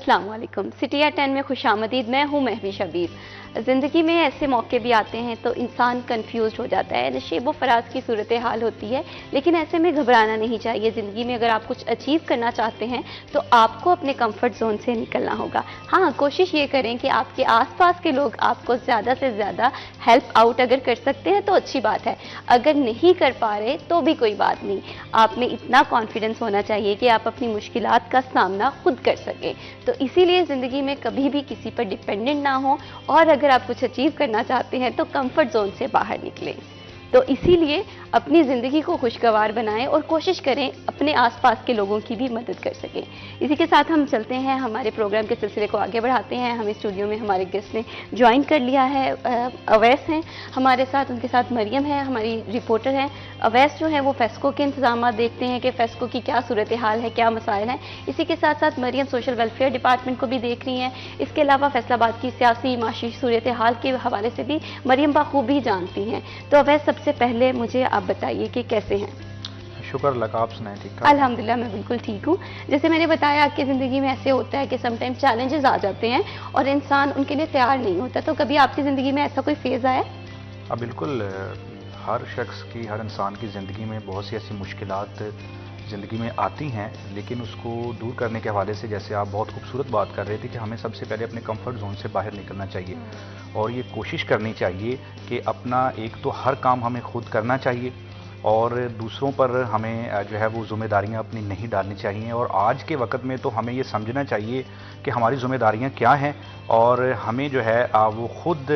अस्सलाम वालेकुम। City eight 10 में खुशामदीद। मैं हूँ महवी शबीब। ज़िंदगी में ऐसे मौके भी आते हैं तो इंसान कंफ्यूज हो जाता है, नशेब व फराज की सूरत हाल होती है, लेकिन ऐसे में घबराना नहीं चाहिए। ज़िंदगी में अगर आप कुछ अचीव करना चाहते हैं तो आपको अपने कंफर्ट जोन से निकलना होगा। हाँ, कोशिश ये करें कि आपके आसपास के लोग आपको ज़्यादा से ज़्यादा हेल्प आउट अगर कर सकते हैं तो अच्छी बात है, अगर नहीं कर पा रहे तो भी कोई बात नहीं। आप में इतना कॉन्फिडेंस होना चाहिए कि आप अपनी मुश्किलात का सामना खुद कर सकें। तो इसीलिए ज़िंदगी में कभी भी किसी पर डिपेंडेंट ना हो, और अगर आप कुछ अचीव करना चाहते हैं तो कंफर्ट जोन से बाहर निकलें। तो इसीलिए अपनी ज़िंदगी को खुशगवार बनाएं और कोशिश करें अपने आसपास के लोगों की भी मदद कर सकें। इसी के साथ हम चलते हैं, हमारे प्रोग्राम के सिलसिले को आगे बढ़ाते हैं। हमें स्टूडियो में हमारे गेस्ट ने ज्वाइन कर लिया है। अवैस हैं हमारे साथ, उनके साथ मरियम है, हमारी रिपोर्टर हैं। अवैस जो है वो फेस्को के इंतजाम देखते हैं कि फेस्को की क्या सूरत हाल है, क्या मसाइल हैं। इसी के साथ साथ मरियम सोशल वेलफेयर डिपार्टमेंट को भी देख रही हैं। इसके अलावा फैसलाबाद की सियासी माशी सूरत हाल के हवाले से भी मरियम बखूबी जानती हैं। तो अवैस, सबसे पहले मुझे आप बताइए कि कैसे हैं? शुक्र लगा, आप सुनाएं? ठीक ठाक? अल्हम्दुलिल्लाह, मैं बिल्कुल ठीक हूँ। जैसे मैंने बताया कि ज़िंदगी में ऐसे होता है कि समटाइम चैलेंजेस आ जाते हैं और इंसान उनके लिए तैयार नहीं होता। तो कभी आपकी ज़िंदगी में ऐसा कोई फेज़ आया? बिल्कुल। हर शख्स की, हर इंसान की ज़िंदगी में बहुत सी ऐसी मुश्किलात ज़िंदगी में आती हैं, लेकिन उसको दूर करने के हवाले से, जैसे आप बहुत खूबसूरत बात कर रहे थे कि हमें सबसे पहले अपने कंफर्ट जोन से बाहर निकलना चाहिए और ये कोशिश करनी चाहिए कि अपना एक तो हर काम हमें खुद करना चाहिए और दूसरों पर हमें जो है वो ज़िम्मेदारियाँ अपनी नहीं डालनी चाहिए। और आज के वक्त में तो हमें ये समझना चाहिए कि हमारी ज़िम्मेदारियाँ क्या हैं और हमें जो है वो खुद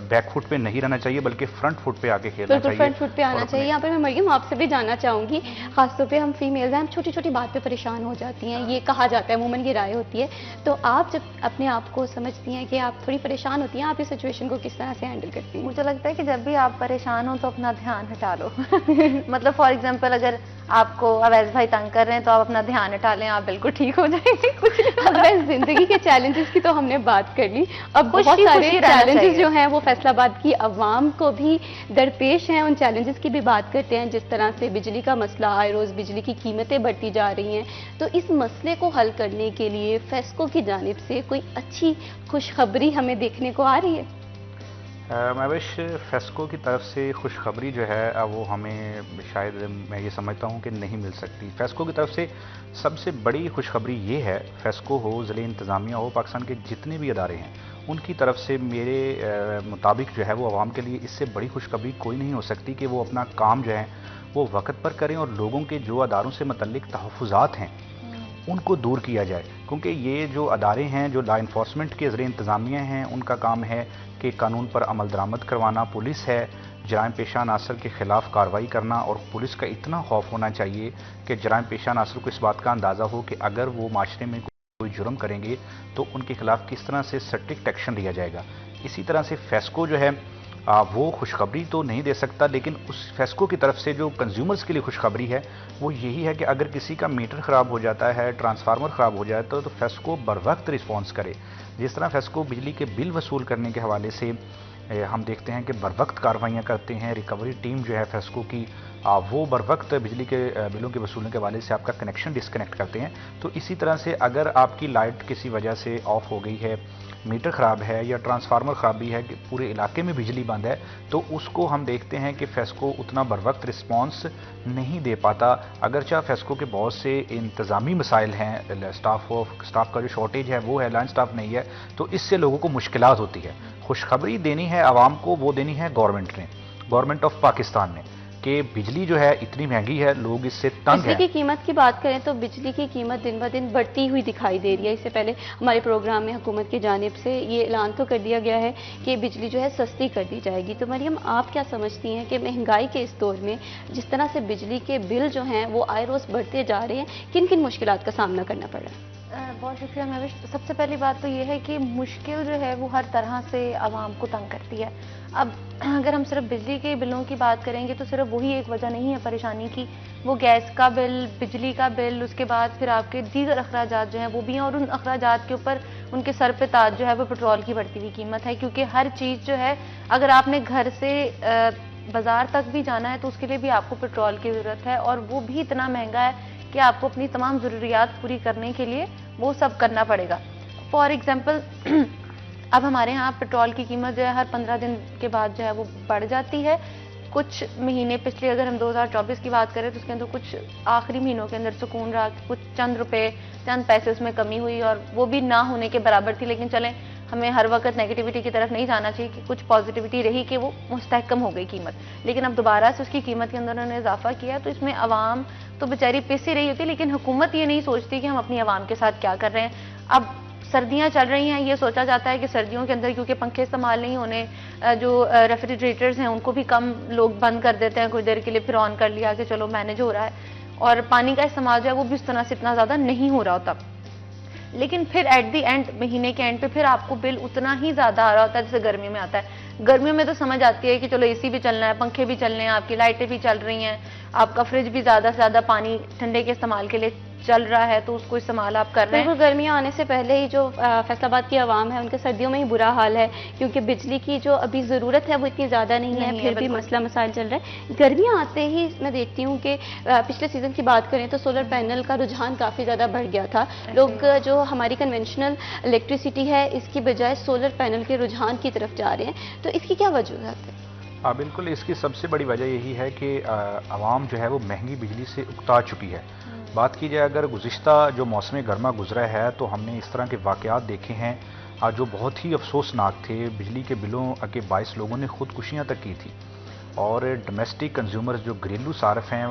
बैक फुट पे नहीं रहना चाहिए, बल्कि फ्रंट फुट पे आके खेलना चाहिए। फ्रंट फुट पे आना चाहिए। यहाँ पर मैं मरियम आपसे भी जानना चाहूँगी, खासतौर पे हम फीमेल्स हैं, हम छोटी छोटी बात पे परेशान हो जाती हैं, ये कहा जाता है, अमूमन ये राय होती है। तो आप जब अपने आप को समझती हैं कि आप थोड़ी परेशान होती हैं, आप इस सिचुएशन को किस तरह से हैंडल करती हैं? मुझे लगता है कि जब भी आप परेशान हो तो अपना ध्यान हटा लो। मतलब फॉर एग्जांपल, अगर आपको अवैस भाई तंग कर रहे हैं तो आप अपना ध्यान हटा लें, आप बिल्कुल ठीक हो जाएंगे। कुछ अवैस, जिंदगी के चैलेंजेस की तो हमने बात कर ली, अब बहुत सारे चैलेंजेस जो हैं वो फैसलाबाद की अवाम को भी दरपेश हैं। उन चैलेंजेस की भी बात करते हैं, जिस तरह से बिजली का मसला, आए रोज़ बिजली की कीमतें बढ़ती जा रही हैं। तो इस मसले को हल करने के लिए फेस्को की जानिब से कोई अच्छी खुशखबरी हमें देखने को आ रही है? महविश, फेस्को की तरफ से खुशखबरी जो है वो हमें शायद, मैं ये समझता हूँ कि नहीं मिल सकती। फेस्को की तरफ से सबसे बड़ी खुशखबरी ये है, फेस्को हो, ज़िले इंतज़ामिया हो, पाकिस्तान के जितने भी अदारे हैं, उनकी तरफ से मेरे मुताबिक जो है वो आवाम के लिए इससे बड़ी खुशखबरी कोई नहीं हो सकती कि वो अपना काम जो है वो वक्त पर करें और लोगों के जो अदारों से मुतल्लिक तहफ़्फ़ुज़ात हैं उनको दूर किया जाए। क्योंकि ये जो अदारे हैं, जो लॉ इन्फोर्समेंट के ज़रिए इंतज़ामिया हैं, उनका काम है कि कानून पर अमल दरामद करवाना। पुलिस है, जराइम पेशा अनासर के ख़िलाफ़ कार्रवाई करना, और पुलिस का इतना खौफ होना चाहिए कि जराइम पेशा अनासर को इस बात का अंदाज़ा हो कि अगर वो माशरे में कोई जुर्म करेंगे तो उनके खिलाफ़ किस तरह से स्ट्रिक्ट एक्शन लिया जाएगा। इसी तरह से फेस्को जो है वो खुशखबरी तो नहीं दे सकता, लेकिन उस फेस्को की तरफ से जो कंज्यूमर्स के लिए खुशखबरी है वो यही है कि अगर किसी का मीटर ख़राब हो जाता है, ट्रांसफार्मर ख़राब हो जाता है, तो फेस्को बर वक्त रिस्पॉन्स करे। जिस तरह फेस्को बिजली के बिल वसूल करने के हवाले से हम देखते हैं कि बर वक्त कार्रवाइयाँ करते हैं, रिकवरी टीम जो है फेस्को की वो बर वक्त बिजली के बिलों के वसूलने के हवाले से आपका कनेक्शन डिस्कनेक्ट करते हैं। तो इसी तरह से अगर आपकी लाइट किसी वजह से ऑफ हो गई है, मीटर ख़राब है या ट्रांसफार्मर ख़राबी है कि पूरे इलाके में बिजली बंद है, तो उसको हम देखते हैं कि फेस्को उतना बर वक्त रिस्पॉन्स नहीं दे पाता। अगरचा फेस्को के बहुत से इंतज़ामी मसाइल हैं, स्टाफ का जो शॉर्टेज है वो है, लाइन स्टाफ नहीं है, तो इससे लोगों को मुश्किलात होती है। खुशखबरी देनी है आवाम को, वो देनी है गवर्नमेंट ने, गवर्नमेंट ऑफ पाकिस्तान ने, कि बिजली जो है इतनी महंगी है, लोग इससे तंग हैं। बिजली की कीमत की बात करें तो बिजली की कीमत दिन ब दिन बढ़ती हुई दिखाई दे रही है। इससे पहले हमारे प्रोग्राम में हुकूमत की जानिब से ये ऐलान तो कर दिया गया है कि बिजली जो है सस्ती कर दी जाएगी। तो मरियम, आप क्या समझती हैं कि महंगाई के इस दौर में जिस तरह से बिजली के बिल जो हैं वो आए रोज़ बढ़ते जा रहे हैं, किन किन मुश्किलात का सामना करना पड़ रहा है? बहुत शुक्रिया महविश। सबसे पहली बात तो ये है कि मुश्किल जो है वो हर तरह से आवाम को तंग करती है। अब अगर हम सिर्फ बिजली के बिलों की बात करेंगे तो सिर्फ वही एक वजह नहीं है परेशानी की, वो गैस का बिल, बिजली का बिल, उसके बाद फिर आपके दीगर अखराजात जो हैं वो भी हैं, और उन अखराजात के ऊपर उनके सर पे ताज जो है वो पेट्रोल की बढ़ती हुई कीमत है। क्योंकि हर चीज़ जो है, अगर आपने घर से बाज़ार तक भी जाना है तो उसके लिए भी आपको पेट्रोल की ज़रूरत है, और वो भी इतना महंगा है कि आपको अपनी तमाम ज़रूरियात पूरी करने के लिए वो सब करना पड़ेगा। फॉर एग्जांपल अब हमारे यहाँ पेट्रोल की कीमत जो है हर 15 दिन के बाद जो है वो बढ़ जाती है। कुछ महीने पिछले अगर हम 2024 की बात करें तो उसके अंदर कुछ आखिरी महीनों के अंदर सुकून रहा, कुछ चंद रुपए चंद पैसे उसमें कमी हुई और वो भी ना होने के बराबर थी। लेकिन चलें, हमें हर वक्त नेगेटिविटी की तरफ नहीं जाना चाहिए कि कुछ पॉजिटिविटी रही कि वो मुस्तहकम हो गई कीमत। लेकिन अब दोबारा से उसकी कीमत के अंदर उन्होंने इजाफा किया, तो इसमें आवाम तो बेचारी पिसी रही होती, लेकिन हुकूमत ये नहीं सोचती कि हम अपनी आवाम के साथ क्या कर रहे हैं। अब सर्दियां चल रही हैं, ये सोचा जाता है कि सर्दियों के अंदर क्योंकि पंखे इस्तेमाल नहीं होने, जो रेफ्रिजरेटर्स हैं उनको भी कम लोग बंद कर देते हैं, कुछ देर के लिए फिर ऑन कर लिया कि चलो मैनेज हो रहा है, और पानी का इस्तेमाल जो है वो भी उस तरह से इतना ज़्यादा नहीं हो रहा होता। लेकिन फिर एट द एंड, महीने के एंड पे फिर आपको बिल उतना ही ज़्यादा आ रहा होता है जैसे गर्मी में आता है। गर्मियों में तो समझ आती है कि चलो एसी भी चलना है, पंखे भी चलने हैं, आपकी लाइटें भी चल रही हैं, आपका फ्रिज भी ज़्यादा से ज़्यादा पानी ठंडे के इस्तेमाल के लिए चल रहा है, तो उसको इस्तेमाल आप कर रहे हैं। बिल्कुल, गर्मियाँ आने से पहले ही जो फैसलाबाद की आवाम है उनके सर्दियों में ही बुरा हाल है, क्योंकि बिजली की जो अभी ज़रूरत है वो इतनी ज़्यादा नहीं है, फिर भी मसला मसाइल चल रहा है। गर्मियाँ आते ही मैं देखती हूँ कि पिछले सीज़न की बात करें तो सोलर पैनल का रुझान काफ़ी ज़्यादा बढ़ गया था। लोग जो हमारी कन्वेंशनल इलेक्ट्रिसिटी है इसकी बजाय सोलर पैनल के रुझान की तरफ जा रहे हैं, तो इसकी क्या वजूहत है? हाँ बिल्कुल, इसकी सबसे बड़ी वजह यही है कि आवाम जो है वो महंगी बिजली से उकता चुकी है। बात की जाए अगर गुज़िश्ता जो मौसम गर्मा गुजरा है तो हमने इस तरह के वाक़यात देखे हैं जो बहुत ही अफसोसनाक थे। बिजली के बिलों के बायस लोगों ने खुदकुशियाँ तक की थी, और डोमेस्टिक कंज्यूमर्स जो घरेलू सार्फ हैं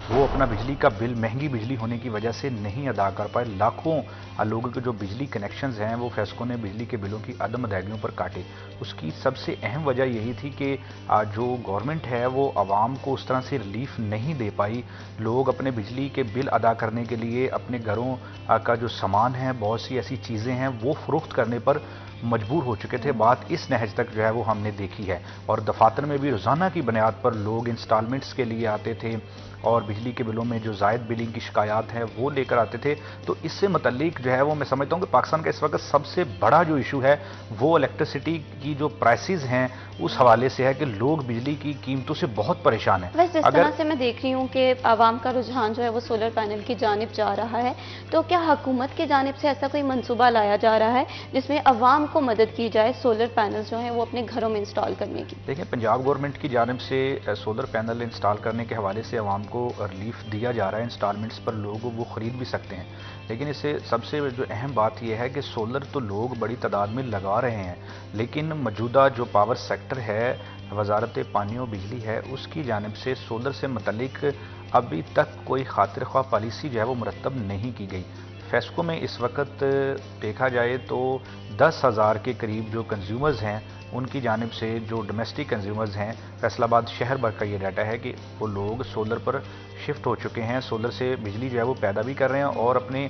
वो अपना बिजली का बिल महंगी बिजली होने की वजह से नहीं अदा कर पाए। लाखों लोगों के जो बिजली कनेक्शंस हैं वो फेस्को ने बिजली के बिलों की अदम अदायगियों पर काटे। उसकी सबसे अहम वजह यही थी कि जो गवर्नमेंट है वो आवाम को उस तरह से रिलीफ नहीं दे पाई। लोग अपने बिजली के बिल अदा करने के लिए अपने घरों का जो सामान है, बहुत सी ऐसी चीज़ें हैं वो फ़रोख्त करने पर मजबूर हो चुके थे। बात इस नहज तक जो है वो हमने देखी है, और दफातर में भी रोज़ाना की बुनियाद पर लोग इंस्टॉलमेंट्स के लिए आते थे और बिजली के बिलों में जो जायद बिलिंग की शिकायत है वो लेकर आते थे। तो इससे मुतल्लिक जो है वो मैं समझता हूँ कि पाकिस्तान का इस वक्त सबसे बड़ा जो इशू है वो इलेक्ट्रिसिटी की जो प्राइसेस हैं उस हवाले से है कि लोग बिजली की कीमतों से बहुत परेशान हैं। वैसे जिस तरह से मैं देख रही हूँ कि आवाम का रुझान जो है वो सोलर पैनल की जानिब जा रहा है, तो क्या हुकूमत की जानिब से ऐसा कोई मंसूबा लाया जा रहा है जिसमें आवाम को मदद की जाए सोलर पैनल जो हैं वो अपने घरों में इंस्टॉल करने की? देखिए, पंजाब गवर्नमेंट की जानिब से सोलर पैनल इंस्टॉल करने के हवाले से आवाम को रिलीफ दिया जा रहा है। इंस्टॉलमेंट्स पर लोग वो ख़रीद भी सकते हैं, लेकिन इससे सबसे जो अहम बात यह है कि सोलर तो लोग बड़ी तादाद में लगा रहे हैं, लेकिन मौजूदा जो पावर सेक्टर है, वजारत पानी और बिजली है, उसकी जानिब से सोलर से मुतल्लिक अभी तक कोई खातिर ख्वाह पॉलिसी जो है वो मुरतब नहीं की गई। फेस्को में इस वक्त देखा जाए तो 10,000 के करीब जो कंज्यूमर्स हैं उनकी जानिब से, जो डोमेस्टिक कंज्यूमर्स हैं, फैसलाबाद शहर भर का ये डाटा है कि वो लोग सोलर पर शिफ्ट हो चुके हैं। सोलर से बिजली जो है वो पैदा भी कर रहे हैं और अपने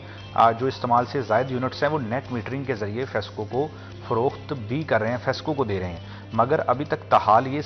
जो इस्तेमाल से ज़ायद यूनिट्स हैं वो नेट मीटरिंग के ज़रिए फेस्को को फ़रोख्त भी कर रहे हैं, फेस्को को दे रहे हैं। मगर अभी तक ताहाल ये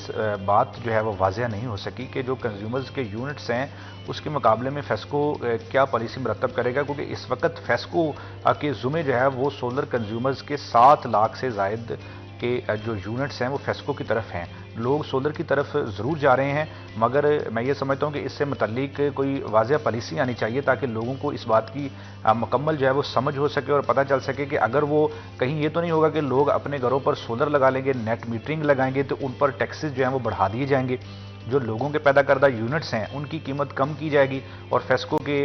बात जो है वो वाज़ह नहीं हो सकी कि जो कंज्यूमर्स के यूनिट्स हैं उसके मुकाबले में फेस्को क्या पॉलिसी मुरतब करेगा, क्योंकि इस वक्त फेस्को के ज़ुमे जो है वो सोलर कंज्यूमर्स के 7 लाख से ज़ायद के जो यूनिट्स हैं वो फेस्को की तरफ हैं। लोग सोलर की तरफ ज़रूर जा रहे हैं, मगर मैं ये समझता हूँ कि इससे मुतल्लिक कोई वाज़ह पॉलिसी आनी चाहिए ताकि लोगों को इस बात की मुकम्मल जो है वो समझ हो सके और पता चल सके कि अगर वो कहीं ये तो नहीं होगा कि लोग अपने घरों पर सोलर लगा लेंगे, नेट मीटरिंग लगाएंगे तो उन पर टैक्सेस जो हैं वो बढ़ा दिए जाएंगे। जो लोगों के पैदा करदा यूनिट्स हैं उनकी कीमत कम की जाएगी और फेस्को के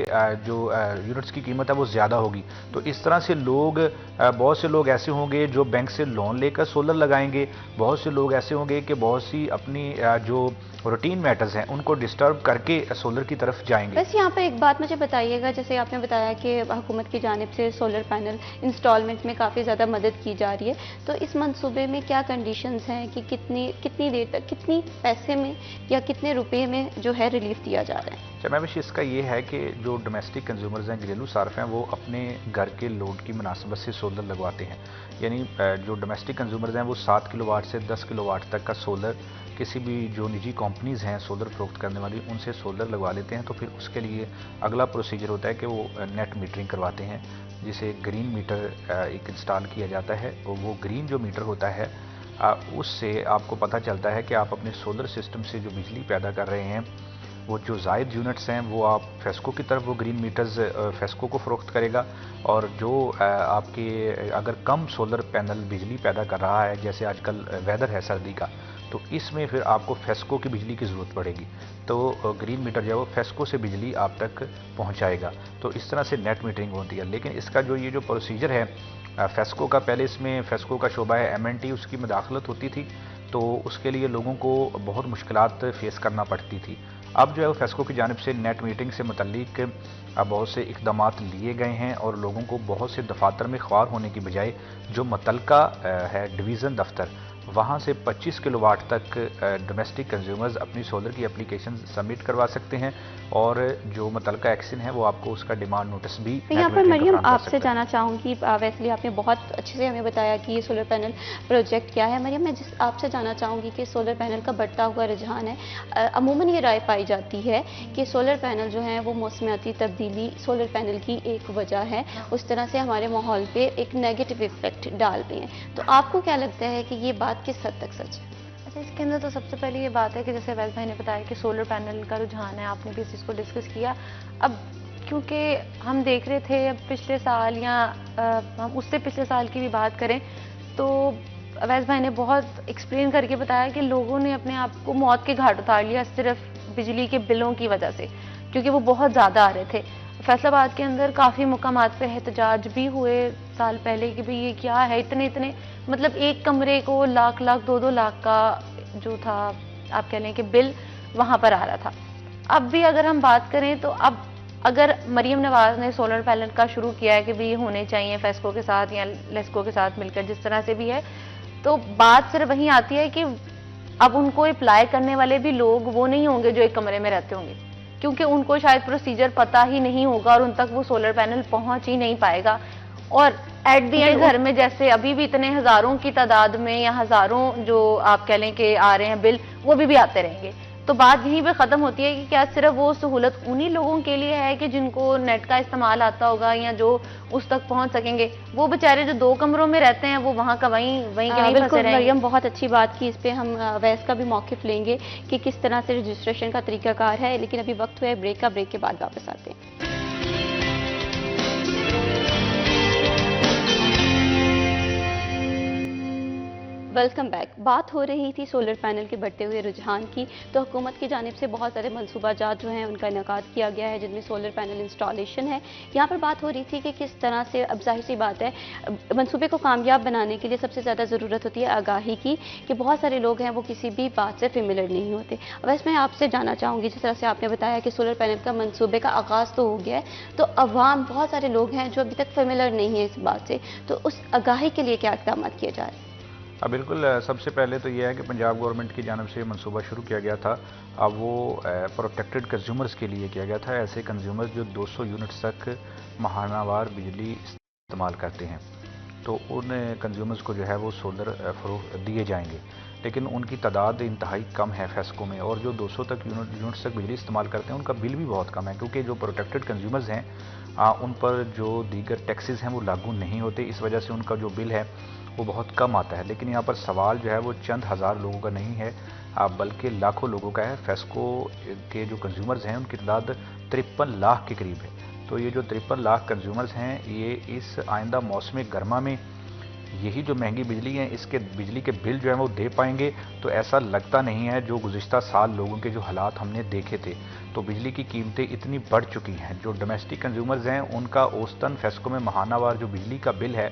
जो यूनिट्स की कीमत है वो ज़्यादा होगी। तो इस तरह से लोग, बहुत से लोग ऐसे होंगे जो बैंक से लोन लेकर सोलर लगाएंगे, बहुत से लोग ऐसे होंगे कि बहुत सी अपनी जो रूटीन मैटर्स हैं उनको डिस्टर्ब करके सोलर की तरफ जाएंगे। बस यहाँ पे एक बात मुझे बताइएगा, जैसे आपने बताया कि हुकूमत की जानिब से सोलर पैनल इंस्टॉलमेंट में काफ़ी ज़्यादा मदद की जा रही है, तो इस मंसूबे में क्या कंडीशंस हैं कि कितनी देर तक, कितनी पैसे में या कितने रुपए में जो है रिलीफ दिया जा रहा है? चमाविश इसका ये है कि जो डोमेस्टिक कंज्यूमर्स हैं, घरेलू सार्फ हैं, वो अपने घर के लोड की मुनासबत से सोलर लगवाते हैं। यानी जो डोमेस्टिक कंज्यूमर्स हैं वो 7 किलोवाट से 10 किलोवाट तक का सोलर किसी भी जो निजी कंपनीज़ हैं सोलर फरोख्त करने वाली, उनसे सोलर लगवा लेते हैं। तो फिर उसके लिए अगला प्रोसीजर होता है कि वो नेट मीटरिंग करवाते हैं, जिसे ग्रीन मीटर एक इंस्टॉल किया जाता है। वो ग्रीन जो मीटर होता है उससे आपको पता चलता है कि आप अपने सोलर सिस्टम से जो बिजली पैदा कर रहे हैं वो जो जायद यूनिट्स हैं वो आप फेस्को की तरफ वो ग्रीन मीटर्स फेस्को को फ़रोख्त करेगा, और जो आपके अगर कम सोलर पैनल बिजली पैदा कर रहा है, जैसे आजकल वेदर है सर्दी का, तो इसमें फिर आपको फेस्को की बिजली की ज़रूरत पड़ेगी। तो ग्रीन मीटर जो है वो फेस्को से बिजली आप तक पहुंचाएगा। तो इस तरह से नेट मीटरिंग होती है। लेकिन इसका जो ये जो प्रोसीजर है फेस्को का, पहले इसमें फेस्को का शोबा है MNT, उसकी मुदाखलत होती थी, तो उसके लिए लोगों को बहुत मुश्किलात फेस करना पड़ती थी। अब जो है वो फेस्को की जानिब से नेट मीटरिंग से मुतल्लिक बहुत से इक़दामात लिए गए हैं, और लोगों को बहुत से दफातर में ख्वार होने की बजाय जो मुतलका है डिवीज़न दफ्तर, वहाँ से 25 किलोवाट तक डोमेस्टिक कंज्यूमर्स अपनी सोलर की एप्लीकेशन सबमिट करवा सकते हैं, और जो मुतलका एक्शन है वो आपको उसका डिमांड नोटिस भी तो यहाँ पर मरियम आपसे जानना चाहूँगी, वैसे आपने बहुत अच्छे से हमें बताया कि ये सोलर पैनल प्रोजेक्ट क्या है। मरियम, मैं आपसे जानना चाहूँगी कि सोलर पैनल का बढ़ता हुआ रुझान है, अमूमन ये राय पाई जाती है कि सोलर पैनल जो है वो मौसमियाती तब्दीली सोलर पैनल की एक वजह है, उस तरह से हमारे माहौल पे एक नेगेटिव इफेक्ट डाल रही हैं। तो आपको क्या लगता है कि ये बात किस हद तक सच है? अच्छा, इसके अंदर तो सबसे पहले ये बात है कि जैसे वैस भाई ने बताया कि सोलर पैनल का रुझान है, आपने भी इस चीज़ को डिस्कस किया। अब क्योंकि हम देख रहे थे अब पिछले साल या हम उससे पिछले साल की भी बात करें तो वैस भाई ने बहुत एक्सप्लेन करके बताया कि लोगों ने अपने आप को मौत के घाट उतार लिया सिर्फ बिजली के बिलों की वजह से, क्योंकि वो बहुत ज़्यादा आ रहे थे। फैसलाबाद के अंदर काफ़ी मुकामात पे एहतजाज भी हुए साल पहले कि भाई ये क्या है, इतने मतलब एक कमरे को लाख 2-2 लाख का जो था आप कह लें कि बिल वहाँ पर आ रहा था। अब भी अगर हम बात करें तो अब अगर मरियम नवाज ने सोलर पैनल का शुरू किया है कि भाई होने चाहिए फेस्को के साथ या लेस्को के साथ मिलकर, जिस तरह से भी है, तो बात सिर्फ वहीं आती है कि अब उनको अप्लाई करने वाले भी लोग वो नहीं होंगे जो एक कमरे में रहते होंगे, क्योंकि उनको शायद प्रोसीजर पता ही नहीं होगा और उन तक वो सोलर पैनल पहुंच ही नहीं पाएगा। और एट दी एंड घर में जैसे अभी भी इतने हजारों की तादाद में या हजारों जो आप कह लें कि आ रहे हैं बिल, वो भी आते रहेंगे। तो बात यहीं पे खत्म होती है कि क्या सिर्फ वो सहूलत उन्हीं लोगों के लिए है कि जिनको नेट का इस्तेमाल आता होगा या जो उस तक पहुंच सकेंगे, वो बेचारे जो 2 कमरों में रहते हैं वो वहां का वहीं के वहीं फंसे रहेंगे। मरियम, बहुत अच्छी बात की, इस पे हम वैस का भी मौक़िफ़ लेंगे कि किस तरह से रजिस्ट्रेशन का तरीकाकार है। लेकिन अभी वक्त हुआ है ब्रेक का, ब्रेक के बाद वापस आते हैं। Welcome back. बात हो रही थी सोलर पैनल के बढ़ते हुए रुझान की, तो हुकूमत की जानिब से बहुत सारे मनसूबाजात जो हैं उनका इनेकाद किया गया है, जिनमें सोलर पैनल इंस्टॉलेशन है। यहाँ पर बात हो रही थी कि किस तरह से, अब जाहिर सी बात है, मनसूबे को कामयाब बनाने के लिए सबसे ज़्यादा ज़रूरत होती है आगाही की, कि बहुत सारे लोग हैं वो किसी भी बात से फेमिलियर नहीं होते। वैसे मैं आपसे जानना चाहूँगी, जिस तरह से आपने बताया कि सोलर पैनल का मनसूबे का आगाज़ तो हो गया है, तो अवाम, बहुत सारे लोग हैं जो अभी तक फेमिलियर नहीं है इस बात से, तो उस आगाही के लिए क्या इक़दाम किए जा रहे हैं? बिल्कुल, सबसे पहले तो यह है कि पंजाब गवर्नमेंट की जानिब से मनसूबा शुरू किया गया था। अब वो प्रोटेक्टेड कंज्यूमर्स के लिए किया गया था, ऐसे कंज्यूमर्स जो 200 यूनिट्स तक माहानावार बिजली इस्तेमाल करते हैं, तो उन कंज्यूमर्स को जो है वो सोलर फ़रोग़ दिए जाएंगे। लेकिन उनकी तादाद इंतहाई कम है फेस्को में, और जो 200 तक यूनिट्स तक बिजली इस्तेमाल करते हैं उनका बिल भी बहुत कम है, क्योंकि जो प्रोटेक्टेड कंज्यूमर्स हैं उन पर जो दीगर टैक्सेस हैं वो लागू नहीं होते, इस वजह से उनका जो बिल है वो बहुत कम आता है। लेकिन यहाँ पर सवाल जो है वो चंद हज़ार लोगों का नहीं है, बल्कि लाखों लोगों का है। फेस्को के जो कंज्यूमर्स हैं उनकी तादाद 53 लाख के करीब है। तो ये जो 53 लाख कंज्यूमर्स हैं, ये इस आइंदा मौसम गर्मा में यही जो महंगी बिजली है, इसके बिजली के बिल जो है वो दे पाएंगे, तो ऐसा लगता नहीं है। जो गुज़िश्ता साल लोगों के जो हालात हमने देखे थे, तो बिजली की कीमतें इतनी बढ़ चुकी हैं। जो डोमेस्टिक कंज्यूमर्स हैं उनका औसतन फेस्को में माहानावार जो बिजली का बिल है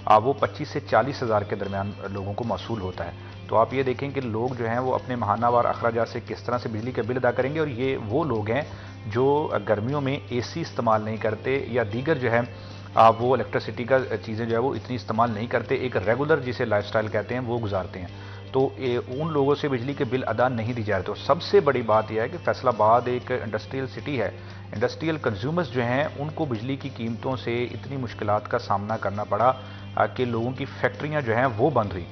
वो 25 से 40 हज़ार के दरमियान लोगों को मौसूल होता है। तो आप ये देखें कि लोग जो हैं वो अपने माहानावार अखराजात से किस तरह से बिजली का बिल अदा करेंगे, और ये वो लोग हैं जो गर्मियों में AC इस्तेमाल नहीं करते, या दीगर जो है वो इलेक्ट्रिसिटी का चीज़ें जो है वो इतनी इस्तेमाल नहीं करते, एक रेगुलर जिसे लाइफस्टाइल कहते हैं वो गुजारते हैं। तो उन लोगों से बिजली के बिल अदा नहीं दी जा रहे। तो सबसे बड़ी बात यह है कि फैसलाबाद एक इंडस्ट्रियल सिटी है, इंडस्ट्रियल कंज्यूमर्स जो हैं उनको बिजली की कीमतों से इतनी मुश्किलात का सामना करना पड़ा कि लोगों की फैक्ट्रियां जो हैं वो बंद हुई।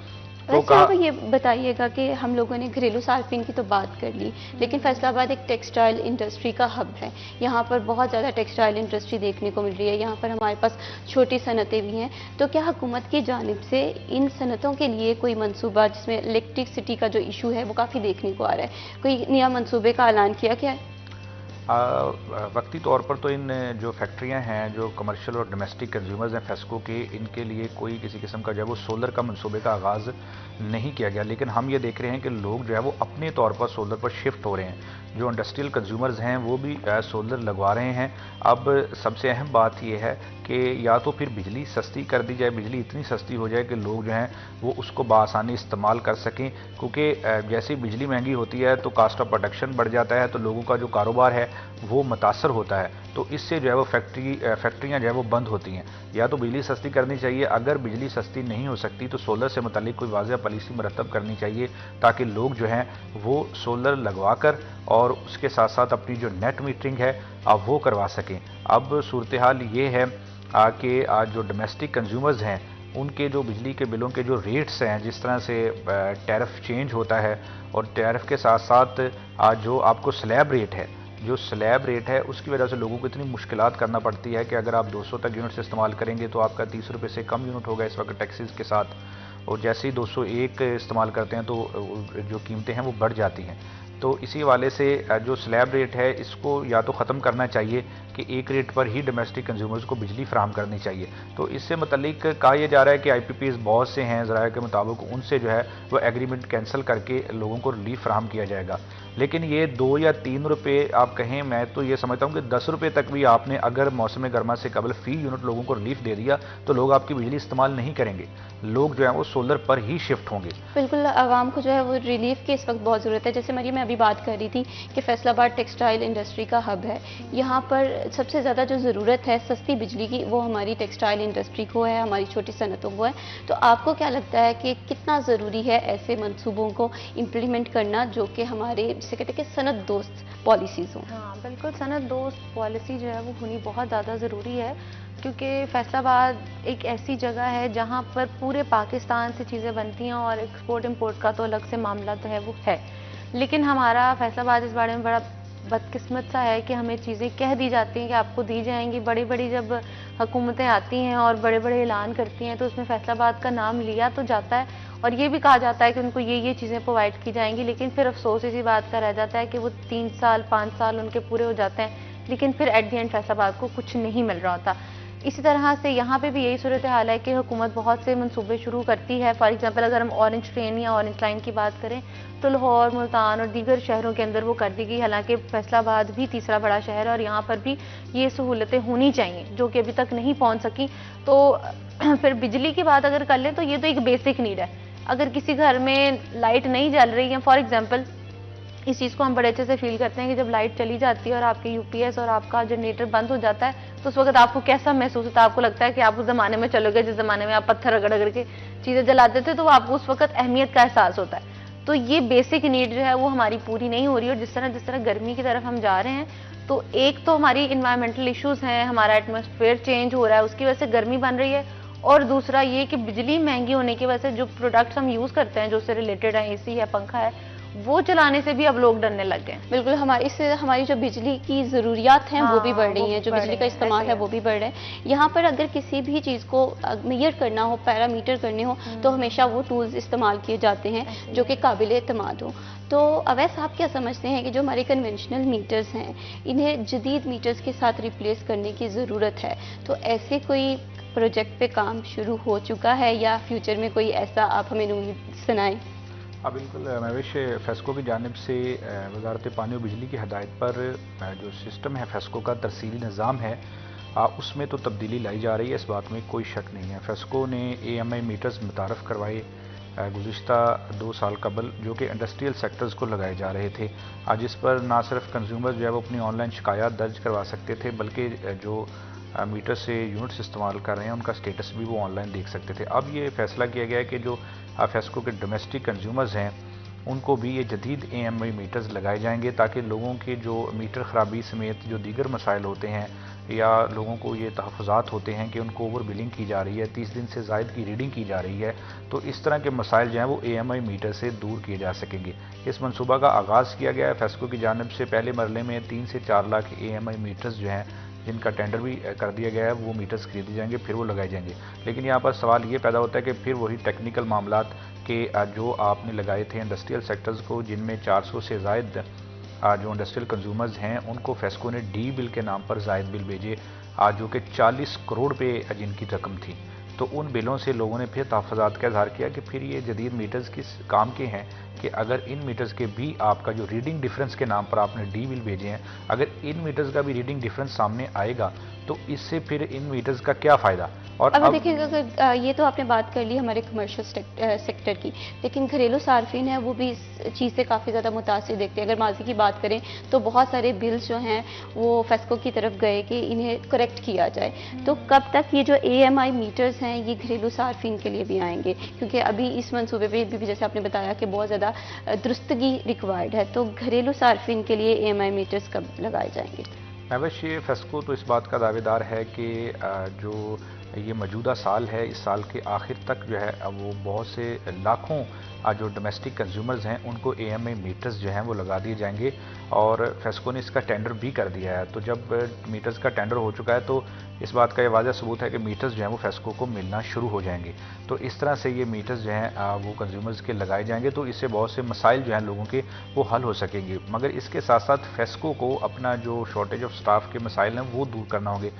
वैसे आप ये बताइएगा कि हम लोगों ने घरेलू सार्फिन की तो बात कर ली, लेकिन फैसलाबाद एक टेक्सटाइल इंडस्ट्री का हब है। यहाँ पर बहुत ज़्यादा टेक्सटाइल इंडस्ट्री देखने को मिल रही है। यहाँ पर हमारे पास छोटी सनतें भी हैं। तो क्या हुकूमत की जानिब से इन सनतों के लिए कोई मंसूबा, जिसमें इलेक्ट्रिसिटी का जो इशू है वो काफ़ी देखने को आ रहा है, कोई नया मंसूबे का ऐलान किया गया है? वक्ती तौर पर तो इन जो फैक्ट्रियां हैं, जो कमर्शियल और डोमेस्टिक कंज्यूमर्स हैं फेस्को के, इनके लिए कोई किसी किस्म का जो है वो सोलर का मंसूबे का आगाज़ नहीं किया गया। लेकिन हम ये देख रहे हैं कि लोग जो है वो अपने तौर पर सोलर पर शिफ्ट हो रहे हैं। जो इंडस्ट्रियल कंज्यूमर्स हैं वो भी सोलर लगवा रहे हैं। अब सबसे अहम बात यह है कि या तो फिर बिजली सस्ती कर दी जाए, बिजली इतनी सस्ती हो जाए कि लोग जो हैं वो उसको बआसानी इस्तेमाल कर सकें, क्योंकि जैसे ही बिजली महंगी होती है तो कास्ट ऑफ प्रोडक्शन बढ़ जाता है, तो लोगों का जो कारोबार है वो मुतासर होता है। तो इससे जो है वो फैक्ट्रियाँ जो है वो बंद होती हैं। या तो बिजली सस्ती करनी चाहिए, अगर बिजली सस्ती नहीं हो सकती तो सोलर से मुतालिक कोई वाज़ेह पॉलिसी मरतब करनी चाहिए, ताकि लोग जो हैं वो सोलर लगवा कर और उसके साथ साथ अपनी जो नेट मीटरिंग है अब वो करवा सकें। अब सूरत हाल ये है कि आज जो डोमेस्टिक कंज्यूमर्स हैं उनके जो बिजली के बिलों के जो रेट्स हैं, जिस तरह से टैरिफ चेंज होता है, और टैरिफ के साथ साथ आज जो आपको स्लैब रेट है, जो स्लैब रेट है उसकी वजह से लोगों को इतनी मुश्किलात करना पड़ती है कि अगर आप 200 तक यूनिट्स इस्तेमाल करेंगे तो आपका 30 रुपये से कम यूनिट होगा इस वक्त टैक्सेस के साथ, और जैसे ही 201 इस्तेमाल करते हैं तो जो कीमतें हैं वो बढ़ जाती हैं। तो इसी हवाले से जो स्लैब रेट है इसको या तो ख़त्म करना चाहिए कि एक रेट पर ही डोमेस्टिक कंज्यूमर्स को बिजली फराहम करनी चाहिए। तो इससे मुतल्लिक कहा यह जा रहा है कि IPPs बहुत से हैं ज़राए के मुताबिक, उनसे जो है वो एग्रीमेंट कैंसिल करके लोगों को रिलीफ फराहम किया जाएगा। लेकिन ये 2 या 3 रुपये आप कहें, मैं तो ये समझता हूँ कि 10 रुपये तक भी आपने अगर मौसम गर्मा से कबल फ़ी यूनिट लोगों को रिलीफ दे दिया तो लोग आपकी बिजली इस्तेमाल नहीं करेंगे, लोग जो है वो सोलर पर ही शिफ्ट होंगे। बिल्कुल, आवाम को जो है वो रिलीफ की इस वक्त बहुत ज़रूरत है। जैसे मरियम मैं अभी बात कर रही थी कि फैसलाबाद टेक्सटाइल इंडस्ट्री का हब है। यहाँ पर सबसे ज़्यादा जो ज़रूरत है सस्ती बिजली की वो हमारी टेक्सटाइल इंडस्ट्री को है, हमारी छोटी सनतों को है। तो आपको क्या लगता है कि कितना ज़रूरी है ऐसे मंसूबों को इम्प्लीमेंट करना जो कि हमारे जिसे कहते हैं कि सनत दोस्त पॉलिसीज़ हों? हाँ बिल्कुल, सनत दोस्त पॉलिसी जो है वो होनी बहुत ज़्यादा ज़रूरी है, क्योंकि फैसलाबाद एक ऐसी जगह है जहाँ पर पूरे पाकिस्तान से चीज़ें बनती हैं और एक्सपोर्ट इंपोर्ट का तो अलग से मामला तो है वो है। लेकिन हमारा फैसलाबाद इस बारे में बड़ा बदकिस्मत सा है कि हमें चीज़ें कह दी जाती हैं कि आपको दी जाएंगी। बड़ी बड़ी जब हुकूमतें आती हैं और बड़े बड़े ऐलान करती हैं तो उसमें फैसलाबाद का नाम लिया तो जाता है और ये भी कहा जाता है कि उनको ये चीज़ें प्रोवाइड की जाएंगी, लेकिन फिर अफसोस इसी बात का रह जाता है कि वो 3 साल 5 साल उनके पूरे हो जाते हैं, लेकिन फिर एट द एंड फैसलाबाद को कुछ नहीं मिल रहा होता। इसी तरह से यहाँ पे भी यही सूरत हाल है कि हुकूमत बहुत से मंसूबे शुरू करती है। फॉर एग्जांपल अगर हम ऑरेंज ट्रेन या ऑरेंज लाइन की बात करें तो लाहौर, मुल्तान और दीगर शहरों के अंदर वो कर दी गई। हालांकि फैसलाबाद भी तीसरा बड़ा शहर है और यहाँ पर भी ये सहूलतें होनी चाहिए जो कि अभी तक नहीं पहुँच सकी। तो फिर बिजली की बात अगर कर लें तो ये तो एक बेसिक नीड है। अगर किसी घर में लाइट नहीं जल रही है, फॉर एग्जाम्पल इस चीज़ को हम बड़े अच्छे से फील करते हैं कि जब लाइट चली जाती है और आपके UPS और आपका जनरेटर बंद हो जाता है तो उस वक्त आपको कैसा महसूस होता है? आपको लगता है कि आप उस ज़माने में चलोगे जिस ज़माने में आप पत्थर रगड़ रगड़ के चीज़ें जलाते थे, तो आपको उस वक्त अहमियत का एहसास होता है। तो ये बेसिक नीड जो है वो हमारी पूरी नहीं हो रही है। और जिस तरह गर्मी की तरफ हम जा रहे हैं तो एक तो हमारी इन्वायरमेंटल इशूज़ हैं, हमारा एटमॉस्फेयर चेंज हो रहा है, उसकी वजह से गर्मी बन रही है। और दूसरा ये कि बिजली महंगी होने की वजह से जो प्रोडक्ट्स हम यूज़ करते हैं जो उससे रिलेटेड है, AC है, पंखा है, वो चलाने से भी अब लोग डरने लग गए। बिल्कुल, इससे हमारी जो बिजली की ज़रूरियात हैं वो भी बढ़ रही हैं, जो बिजली का इस्तेमाल है वो भी बढ़ रहा है। यहाँ पर अगर किसी भी चीज़ को मेजर करना हो, पैरामीटर करने हो, तो हमेशा वो टूल्स इस्तेमाल किए जाते हैं जो कि काबिल एतमाद हो। तो अवैस आप क्या समझते हैं कि जो हमारे कन्वेंशनल मीटर्स हैं इन्हें जदीद मीटर्स के साथ रिप्लेस करने की ज़रूरत है? तो ऐसे कोई प्रोजेक्ट पे काम शुरू हो चुका है या फ्यूचर में कोई ऐसा आप हमें उम्मीद सुनाएं? हाँ बिल्कुल, महविश फेस्को की जानिब से वजारत पानी और बिजली की हदायत पर जो सिस्टम है फेस्को का तरसीली निज़ाम है उसमें तो तब्दीली लाई जा रही है, इस बात में कोई शक नहीं है। फेस्को ने AMI मीटर्स मुतारफ़ करवाए गुज़िश्ता 2 साल कबल, जो कि इंडस्ट्रियल सेक्टर्स को लगाए जा रहे थे। आज इस पर ना सिर्फ कंज्यूमर जो है वो अपनी ऑनलाइन शिकायत दर्ज करवा सकते थे, बल्कि जो मीटर से यूनिट्स इस्तेमाल कर रहे हैं उनका स्टेटस भी वो ऑनलाइन देख सकते थे। अब ये फैसला किया गया है कि जो फेस्को के डोमेस्टिक कंज्यूमर्स हैं उनको भी ये जदीद AMI मीटर्स लगाए जाएंगे, ताकि लोगों के जो मीटर ख़राबी समेत जो दीगर मसाइल होते हैं या लोगों को ये तहफ़्फ़ुज़ात होते हैं कि उनको ओवर बिलिंग की जा रही है, 30 दिन से ज़ायद की रीडिंग की जा रही है, तो इस तरह के मसाइल जो हैं वो AMI मीटर से दूर किए जा सकेंगे। इस मनसूबा का आगाज़ किया गया है फेस्को की जानिब से। पहले मरले में 3 से 4 लाख AMI मीटर्स जो हैं, जिनका टेंडर भी कर दिया गया है, वो मीटर्स खरीदे जाएंगे, फिर वो लगाए जाएंगे। लेकिन यहाँ पर सवाल ये पैदा होता है कि फिर वही टेक्निकल मामलात के जो आपने लगाए थे इंडस्ट्रियल सेक्टर्स को, जिनमें 400 से ज़ायद जो इंडस्ट्रियल कंज्यूमर्स हैं, उनको फेस्को ने डी बिल के नाम पर ज़ायद बिल भेजे, जो कि 40 करोड़ पे जिनकी रकम थी। तो उन बिलों से लोगों ने फिर तहफ़्फ़ुज़ात का इज़हार किया कि फिर ये जदीद मीटर्स किस काम के हैं, कि अगर इन मीटर्स के भी आपका जो रीडिंग डिफरेंस के नाम पर आपने डी बिल भेजे हैं, अगर इन मीटर्स का भी रीडिंग डिफरेंस सामने आएगा तो इससे फिर इन मीटर्स का क्या फ़ायदा। और अब देखिएगा, अगर ये तो आपने बात कर ली हमारे कमर्शियल सेक्टर की, लेकिन घरेलू सार्फिन है वो भी इस चीज़ से काफ़ी ज़्यादा मुतासिर देखते हैं। अगर माजी की बात करें तो बहुत सारे बिल्स जो हैं वो फेस्को की तरफ गए कि इन्हें करेक्ट किया जाए। तो कब तक ये जो AMI मीटर्स हैं ये घरेलू सार्फिन के लिए भी आएंगे? क्योंकि अभी इस मनसूबे पे भी जैसे आपने बताया कि बहुत ज़्यादा दुरुस्तगी रिक्वायर्ड है, तो घरेलू सार्फिन के लिए AMI मीटर्स कब लगाए जाएंगे? अवश्य फेस्को तो इस बात का दावेदार है कि जो ये मौजूदा साल है, इस साल के आखिर तक जो है वो बहुत से लाखों जो डोमेस्टिक कंज्यूमर्स हैं उनको AMI मीटर्स जो हैं वो लगा दिए जाएंगे, और फेस्को ने इसका टेंडर भी कर दिया है। तो जब मीटर्स का टेंडर हो चुका है तो इस बात का ये वाज़ह सबूत है कि मीटर्स जो हैं वो फेस्को को मिलना शुरू हो जाएंगे। तो इस तरह से ये मीटर्स जो हैं वो कंज्यूमर्स के लगाए जाएंगे, तो इससे बहुत से मसाइल जो हैं लोगों के वो हल हो सकेंगे। मगर इसके साथ साथ फेस्को को अपना जो शॉर्टेज ऑफ स्टाफ के मसाइल हैं वो दूर करना होंगे।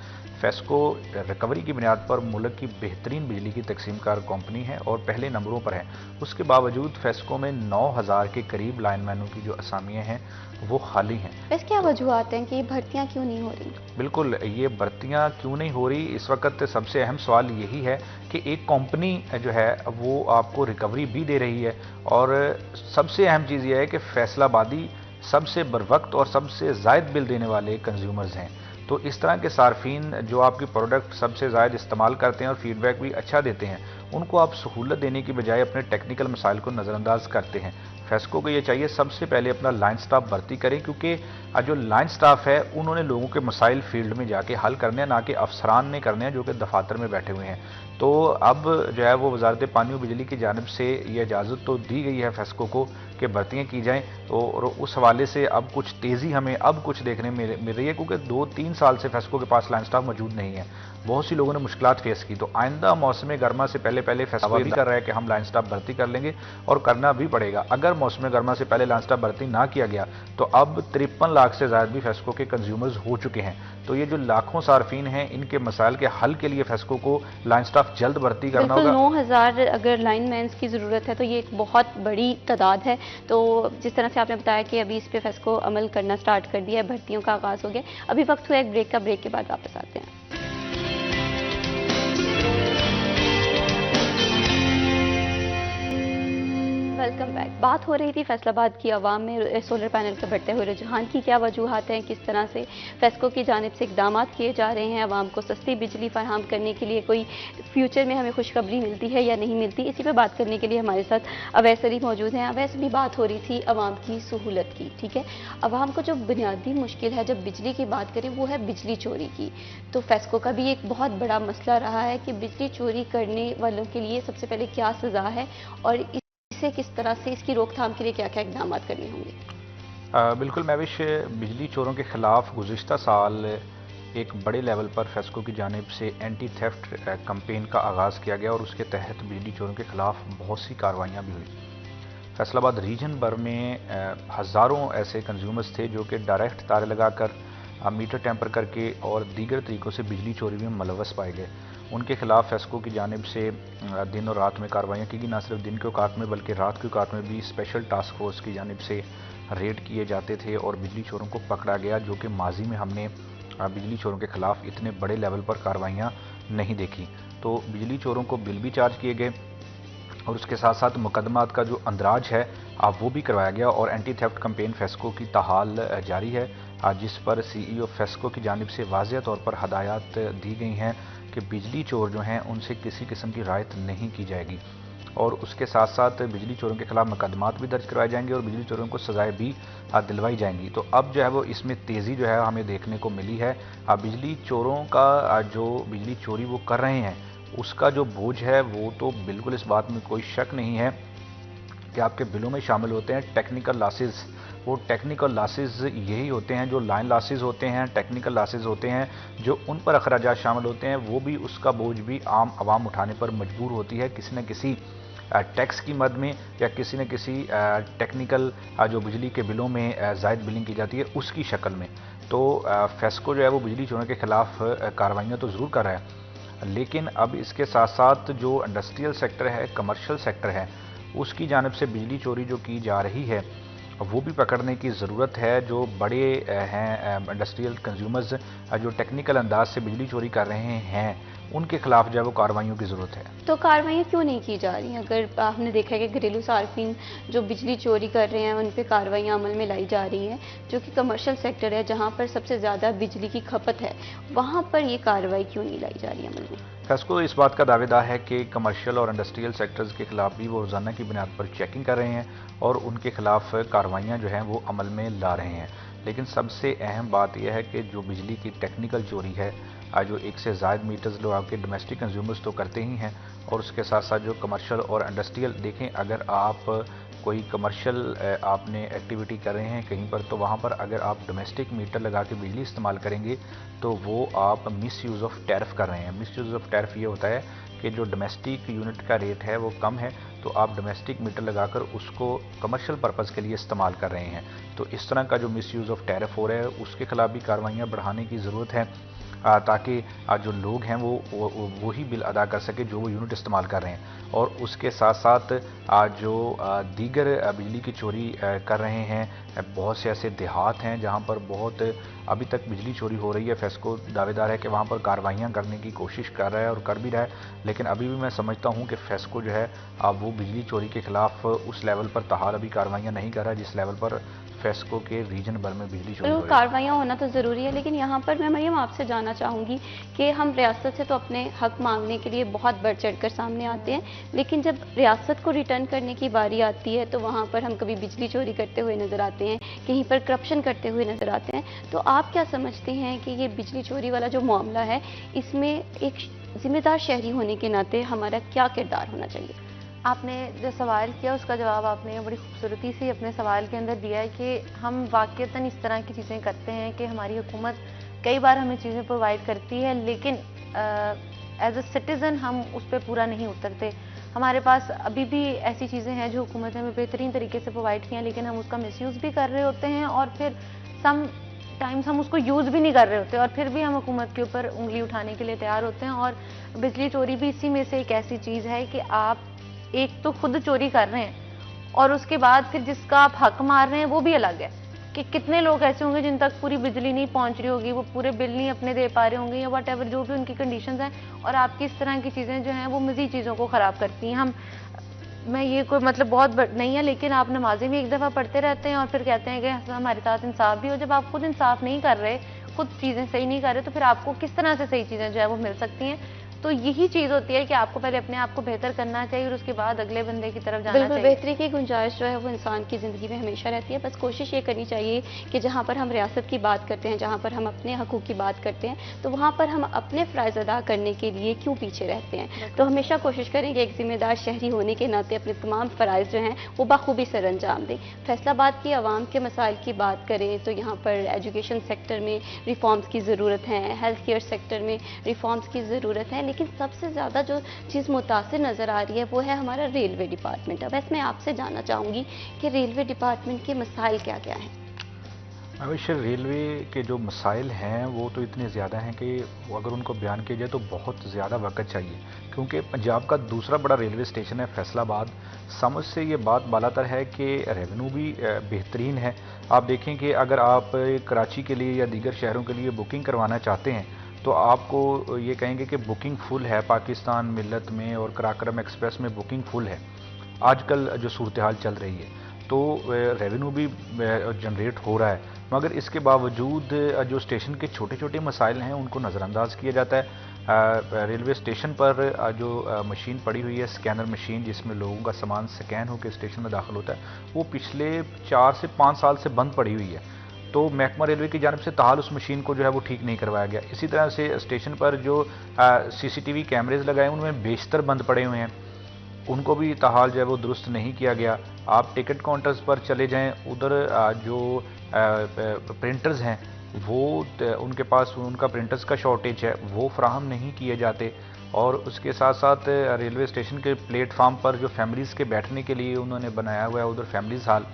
फेस्को रिकवरी की बुनियाद पर मुल्क की बेहतरीन बिजली की तकसीमकार कंपनी है और पहले नंबरों पर है। उसके बावजूद फेस्को में 9000 के करीब लाइनमैनों की जो असामियाँ हैं वो खाली हैं। वैसे क्या वजूहत हैं कि ये भर्तियाँ क्यों नहीं हो रही? बिल्कुल, ये भर्तियाँ क्यों नहीं हो रही, इस वक्त सबसे अहम सवाल यही है कि एक कंपनी जो है वो आपको रिकवरी भी दे रही है, और सबसे अहम चीज़ ये है कि फैसलाबादी सबसे बरवक्त और सबसे ज़ायद बिल देने वाले कंज्यूमर्स हैं। तो इस तरह के सार्फिन जो आपकी प्रोडक्ट सबसे ज़्यादा इस्तेमाल करते हैं और फीडबैक भी अच्छा देते हैं, उनको आप सहूलत देने की बजाय अपने टेक्निकल मसाइल को नज़रअंदाज करते हैं। फेस्को को ये चाहिए सबसे पहले अपना लाइन स्टाफ भर्ती करें, क्योंकि जो लाइन स्टाफ है उन्होंने लोगों के मसाइल फील्ड में जाके हल करने हैं, ना कि अफसरान ने करने हैं जो कि दफातर में बैठे हुए हैं। तो अब जो है वो वजारत पानी और बिजली की जानिब से ये इजाज़त तो दी गई है फेस्को को कि भर्तियाँ की जाएँ, तो और उस हवाले से अब कुछ तेज़ी हमें अब कुछ देखने मिल रही है, क्योंकि 2-3 साल से फेस्को के पास लाइन स्टाफ मौजूद नहीं है। बहुत सी लोगों ने मुश्किलात फेस की, तो आइंदा मौसम गर्मा से पहले फेस्को भी कर रहा है कि हम लाइन स्टाफ भर्ती कर लेंगे, और करना भी पड़ेगा। अगर मौसम गर्मा से पहले लाइन स्टाफ भर्ती ना किया गया तो अब 53 लाख से ज़्यादा भी फेस्को के कंज्यूमर्स हो चुके हैं। तो ये जो लाखों सार्फिन हैं, इनके मसाइल के हल के लिए फेस्को को लाइन स्टाफ जल्द भर्ती करना होगा। 9000 अगर लाइनमैन्स की ज़रूरत है तो ये एक बहुत बड़ी तादाद है। तो जिस तरह से आपने बताया कि अभी इस पे फेस्को अमल करना स्टार्ट कर दिया है, भर्तियों का आगाज़ हो गया। अभी वक्त हुआ एक ब्रेक का, ब्रेक के बाद वापस आते हैं। Welcome back. बात हो रही थी फैसलाबाद की आवाम में सोलर पैनल के बढ़ते हुए रुझान की, क्या वजूहत हैं, किस तरह से फेस्को की जानिब से इकदाम किए जा रहे हैं आवाम को सस्ती बिजली फराहम करने के लिए, कोई फ्यूचर में हमें खुशखबरी मिलती है या नहीं मिलती। इसी पर बात करने के लिए हमारे साथ अवैस अली मौजूद हैं। अवैस, भी बात हो रही थी आवाम की सहूलत की, ठीक है। आवाम को जो बुनियादी मुश्किल है जब बिजली की बात करें वो है बिजली चोरी की। तो फेस्को का भी एक बहुत बड़ा मसला रहा है कि बिजली चोरी करने वालों के लिए सबसे पहले क्या सज़ा है और किस तरह से इसकी रोकथाम के लिए क्या क्या इकदाम करने होंगे। बिल्कुल महविश, बिजली चोरों के खिलाफ गुज़िश्ता साल एक बड़े लेवल पर फेस्को की जानिब से एंटी थेफ्ट कैंपेन का आगाज़ किया गया, और उसके तहत बिजली चोरों के खिलाफ बहुत सी कार्रवाइयाँ भी हुई। फैसलाबाद रीजन भर में हज़ारों ऐसे कंज्यूमर्स थे जो कि डायरेक्ट तारे लगाकर मीटर टेम्पर करके और दीगर तरीक़ों से बिजली चोरी में मुलव्वस पाए गए। उनके खिलाफ फेस्को की जानिब से दिन और रात में कार्रवाइयाँ की गई। न सिर्फ दिन के औकात में बल्कि रात के औकात में भी स्पेशल टास्क फोर्स की जानिब से रेड किए जाते थे और बिजली चोरों को पकड़ा गया, जो कि माजी में हमने बिजली चोरों के खिलाफ इतने बड़े लेवल पर कार्रवाइयाँ नहीं देखी। तो बिजली चोरों को बिल भी चार्ज किए गए और उसके साथ साथ मुकदमात का जो अंदराज है वो भी करवाया गया, और एंटी थेफ्ट कैंपेन फेस्को की ताहाल जारी है, जिस पर CEO फेस्को की जानिब से वाज़ेह तौर पर हदायत दी गई हैं कि बिजली चोर जो हैं उनसे किसी किस्म की रायत नहीं की जाएगी। और उसके साथ साथ बिजली चोरों के खिलाफ मुकदमात भी दर्ज करवाए जाएंगे और बिजली चोरों को सजाएं भी दिलवाई जाएंगी। तो अब जो है वो इसमें तेज़ी जो है हमें देखने को मिली है। बिजली चोरों का जो बिजली चोरी वो कर रहे हैं उसका जो बोझ है वो तो बिल्कुल, इस बात में कोई शक नहीं है कि आपके बिलों में शामिल होते हैं टेक्निकल लॉसेस। वो टेक्निकल लॉसेस यही होते हैं जो लाइन लॉसेस होते हैं, टेक्निकल लॉसेस होते हैं जो उन पर अखराजात शामिल होते हैं, वो भी उसका बोझ भी आम आवाम उठाने पर मजबूर होती है किसी न किसी टैक्स की मद में या किसी न किसी टेक्निकल जो बिजली के बिलों में ज़ायद बिलिंग की जाती है उसकी शक्ल में। तो फेस्को जो है वो बिजली चोरों के खिलाफ कार्रवाइयाँ तो ज़रूर कर रहा है, लेकिन अब इसके साथ साथ जो इंडस्ट्रियल सेक्टर है, कमर्शियल सेक्टर है, उसकी जानिब से बिजली चोरी जो की जा रही है वो भी पकड़ने की ज़रूरत है। जो बड़े हैं इंडस्ट्रियल कंज्यूमर्स जो टेक्निकल अंदाज से बिजली चोरी कर रहे हैं उनके खिलाफ जो है वो कार्रवाइयों की ज़रूरत है। तो कार्रवाइयाँ क्यों नहीं की जा रही हैं? अगर आपने देखा है कि घरेलू सार्फिन जो बिजली चोरी कर रहे हैं उन पे कार्रवाइयाँ अमल में लाई जा रही हैं, जो कि कमर्शियल सेक्टर है जहाँ पर सबसे ज़्यादा बिजली की खपत है, वहाँ पर ये कार्रवाई क्यों नहीं लाई जा रही अमल में? फेस्को इस बात का दावेदार है कि कमर्शियल और इंडस्ट्रियल सेक्टर्स के खिलाफ भी वो रोज़ाना की बुनियाद पर चेकिंग कर रहे हैं और उनके खिलाफ कार्रवाइयाँ जो हैं वो अमल में ला रहे हैं। लेकिन सबसे अहम बात यह है कि जो बिजली की टेक्निकल चोरी है, जो एक से ज़ायद मीटर्स लोग आपके डोमेस्टिक कंज्यूमर्स तो करते ही हैं, और उसके साथ साथ जो कमर्शियल और इंडस्ट्रियल, देखें अगर आप कोई कमर्शियल आपने एक्टिविटी कर रहे हैं कहीं पर, तो वहाँ पर अगर आप डोमेस्टिक मीटर लगा के बिजली इस्तेमाल करेंगे तो वो आप मिस यूज़ ऑफ टैरिफ कर रहे हैं। मिस यूज़ ऑफ टैरिफ ये होता है कि जो डोमेस्टिक यूनिट का रेट है वो कम है, तो आप डोमेस्टिक मीटर लगाकर उसको कमर्शियल पर्पज़ के लिए इस्तेमाल कर रहे हैं। तो इस तरह का जो मिस यूज़ ऑफ टैरिफ हो रहा है उसके खिलाफ भी कार्रवाइयाँ बढ़ाने की ज़रूरत है, ताकि जो लोग हैं वो वही बिल अदा कर सके जो वो यूनिट इस्तेमाल कर रहे हैं। और उसके साथ साथ जो दीगर बिजली की चोरी कर रहे हैं, बहुत से ऐसे देहात हैं जहां पर बहुत अभी तक बिजली चोरी हो रही है। फेस्को दावेदार है कि वहां पर कार्रवाइयाँ करने की कोशिश कर रहा है और कर भी रहा है, लेकिन अभी भी मैं समझता हूं कि फेस्को जो है वो बिजली चोरी के खिलाफ उस लेवल पर ताहाल अभी कार्रवाइयाँ नहीं कर रहा है जिस लेवल पर फेस्को के रीजन भर में बिजली चोरी हो रही है। कार्रवाइयाँ होना तो ज़रूरी है, लेकिन यहाँ पर मैं मरियम आपसे जानना चाहूँगी कि हम रियासत से तो अपने हक मांगने के लिए बहुत बढ़ चढ़कर सामने आते हैं, लेकिन जब रियासत को रिटर्न करने की बारी आती है तो वहाँ पर हम कभी बिजली चोरी करते हुए नज़र आते हैं, कहीं पर करप्शन करते हुए नज़र आते हैं। तो आप क्या समझते हैं कि ये बिजली चोरी वाला जो मामला है, इसमें एक जिम्मेदार शहरी होने के नाते हमारा क्या किरदार होना चाहिए? आपने जो सवाल किया उसका जवाब आपने बड़ी खूबसूरती से अपने सवाल के अंदर दिया है कि हम वाक़ईतन इस तरह की चीज़ें करते हैं कि हमारी हुकूमत कई बार हमें चीज़ें प्रोवाइड करती है, लेकिन एज अ सिटीज़न हम उस पर पूरा नहीं उतरते। हमारे पास अभी भी ऐसी चीज़ें हैं जो हुकूमत हमें बेहतरीन तरीके से प्रोवाइड किया, लेकिन हम उसका मिसयूज़ भी कर रहे होते हैं और फिर सम टाइम्स हम उसको यूज़ भी नहीं कर रहे होते और फिर भी हम हुकूमत के ऊपर उंगली उठाने के लिए तैयार होते हैं। और बिजली चोरी भी इसी में से एक ऐसी चीज़ है कि आप एक तो खुद चोरी कर रहे हैं और उसके बाद फिर जिसका आप हक मार रहे हैं वो भी अलग है कि कितने लोग ऐसे होंगे जिन तक पूरी बिजली नहीं पहुंच रही होगी, वो पूरे बिल नहीं अपने दे पा रहे होंगे या वट एवर जो भी उनकी कंडीशंस हैं, और आपकी इस तरह की चीज़ें जो हैं वो मज़ीद चीज़ों को ख़राब करती हैं। मैं ये कोई मतलब बहुत नहीं है, लेकिन आप नमाज़ें भी एक दफ़ा पढ़ते रहते हैं और फिर कहते हैं कि हमारे साथ इंसाफ भी हो। जब आप खुद इंसाफ नहीं कर रहे, खुद चीज़ें सही नहीं कर रहे, तो फिर आपको किस तरह से सही चीज़ें जो है वो मिल सकती हैं? तो यही चीज़ होती है कि आपको पहले अपने आप को बेहतर करना चाहिए और उसके बाद अगले बंदे की तरफ जाना बिल्कुल, चाहिए। बेहतरी की गुंजाइश जो है वो इंसान की ज़िंदगी में हमेशा रहती है। बस कोशिश ये करनी चाहिए कि जहाँ पर हम रियासत की बात करते हैं, जहाँ पर हम अपने हकूक़ की बात करते हैं, तो वहाँ पर हम अपने फ़राइज़ अदा करने के लिए क्यों पीछे रहते हैं। तो हमेशा कोशिश करें कि एक ज़िम्मेदार शहरी होने के नाते अपने तमाम फ़राइज़ जो हैं वो बखूबी सर अंजाम दें। फैसलाबाद की आवाम के मसाइल की बात करें तो यहाँ पर एजुकेशन सेक्टर में रिफॉर्म्स की ज़रूरत है, हेल्थ केयर सेक्टर में रिफॉर्म्स की ज़रूरत है, लेकिन सबसे ज़्यादा जो चीज़ मुतासिर नज़र आ रही है वो है हमारा रेलवे डिपार्टमेंट। अब मैं आपसे जानना चाहूँगी कि रेलवे डिपार्टमेंट के मसाइल क्या क्या हैं? अवश्य रेलवे के जो मसाइल हैं वो तो इतने ज़्यादा हैं कि अगर उनको बयान किया जाए तो बहुत ज़्यादा वक्त चाहिए, क्योंकि पंजाब का दूसरा बड़ा रेलवे स्टेशन है फैसलाबाद। समझ से ये बात बालातर है कि रेवेन्यू भी बेहतरीन है। आप देखें कि अगर आप कराची के लिए या दीगर शहरों के लिए बुकिंग करवाना चाहते हैं तो आपको ये कहेंगे कि बुकिंग फुल है, पाकिस्तान मिल्लत में और कराक्रम एक्सप्रेस में बुकिंग फुल है आजकल जो सूरत हाल चल रही है। तो रेवेन्यू भी जनरेट हो रहा है, मगर इसके बावजूद जो स्टेशन के छोटे छोटे मसाइल हैं उनको नज़रअंदाज किया जाता है। रेलवे स्टेशन पर जो मशीन पड़ी हुई है, स्कैनर मशीन, जिसमें लोगों का सामान स्कैन होकर स्टेशन में दाखिल होता है, वो पिछले 4 से 5 साल से बंद पड़ी हुई है। तो महकमा रेलवे की जानिब से ताहाल उस मशीन को जो है वो ठीक नहीं करवाया गया। इसी तरह से स्टेशन पर जो CCTV कैमरेज लगाए उनमें बेशतर बंद पड़े हुए हैं, उनको भी ताहाल जो है वो दुरुस्त नहीं किया गया। आप टिकट काउंटर्स पर चले जाएं, उधर जो प्रिंटर्स हैं वो उनके पास उनका प्रिंटर्स का शॉर्टेज है, वो फ्राहम नहीं किए जाते। और उसके साथ साथ रेलवे स्टेशन के प्लेटफार्म पर जो फैमिलीज़ के बैठने के लिए उन्होंने बनाया हुआ है उधर फैमिलीज़ हाल,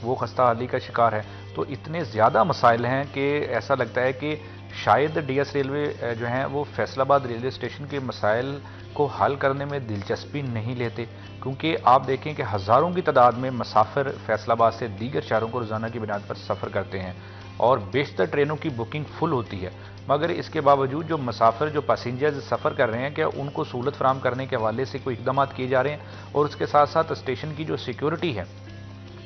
वो खस्ता हाली का शिकार है। तो इतने ज़्यादा मसाइल हैं कि ऐसा लगता है कि शायद DS रेलवे जो हैं वो फैसलाबाद रेलवे स्टेशन के मसाइल को हल करने में दिलचस्पी नहीं लेते, क्योंकि आप देखें कि हज़ारों की तादाद में मुसाफिर फैसलाबाद से दीगर शहरों को रोज़ाना की बुनियाद पर सफ़र करते हैं और बेशतर ट्रेनों की बुकिंग फुल होती है। मगर इसके बावजूद जो मुसाफिर, जो पैसेंजर्स सफ़र कर रहे हैं, क्या उनको सहूलत फराहम करने के हवाले से कोई इकदाम किए जा रहे हैं? और उसके साथ साथ स्टेशन की जो सिक्योरिटी है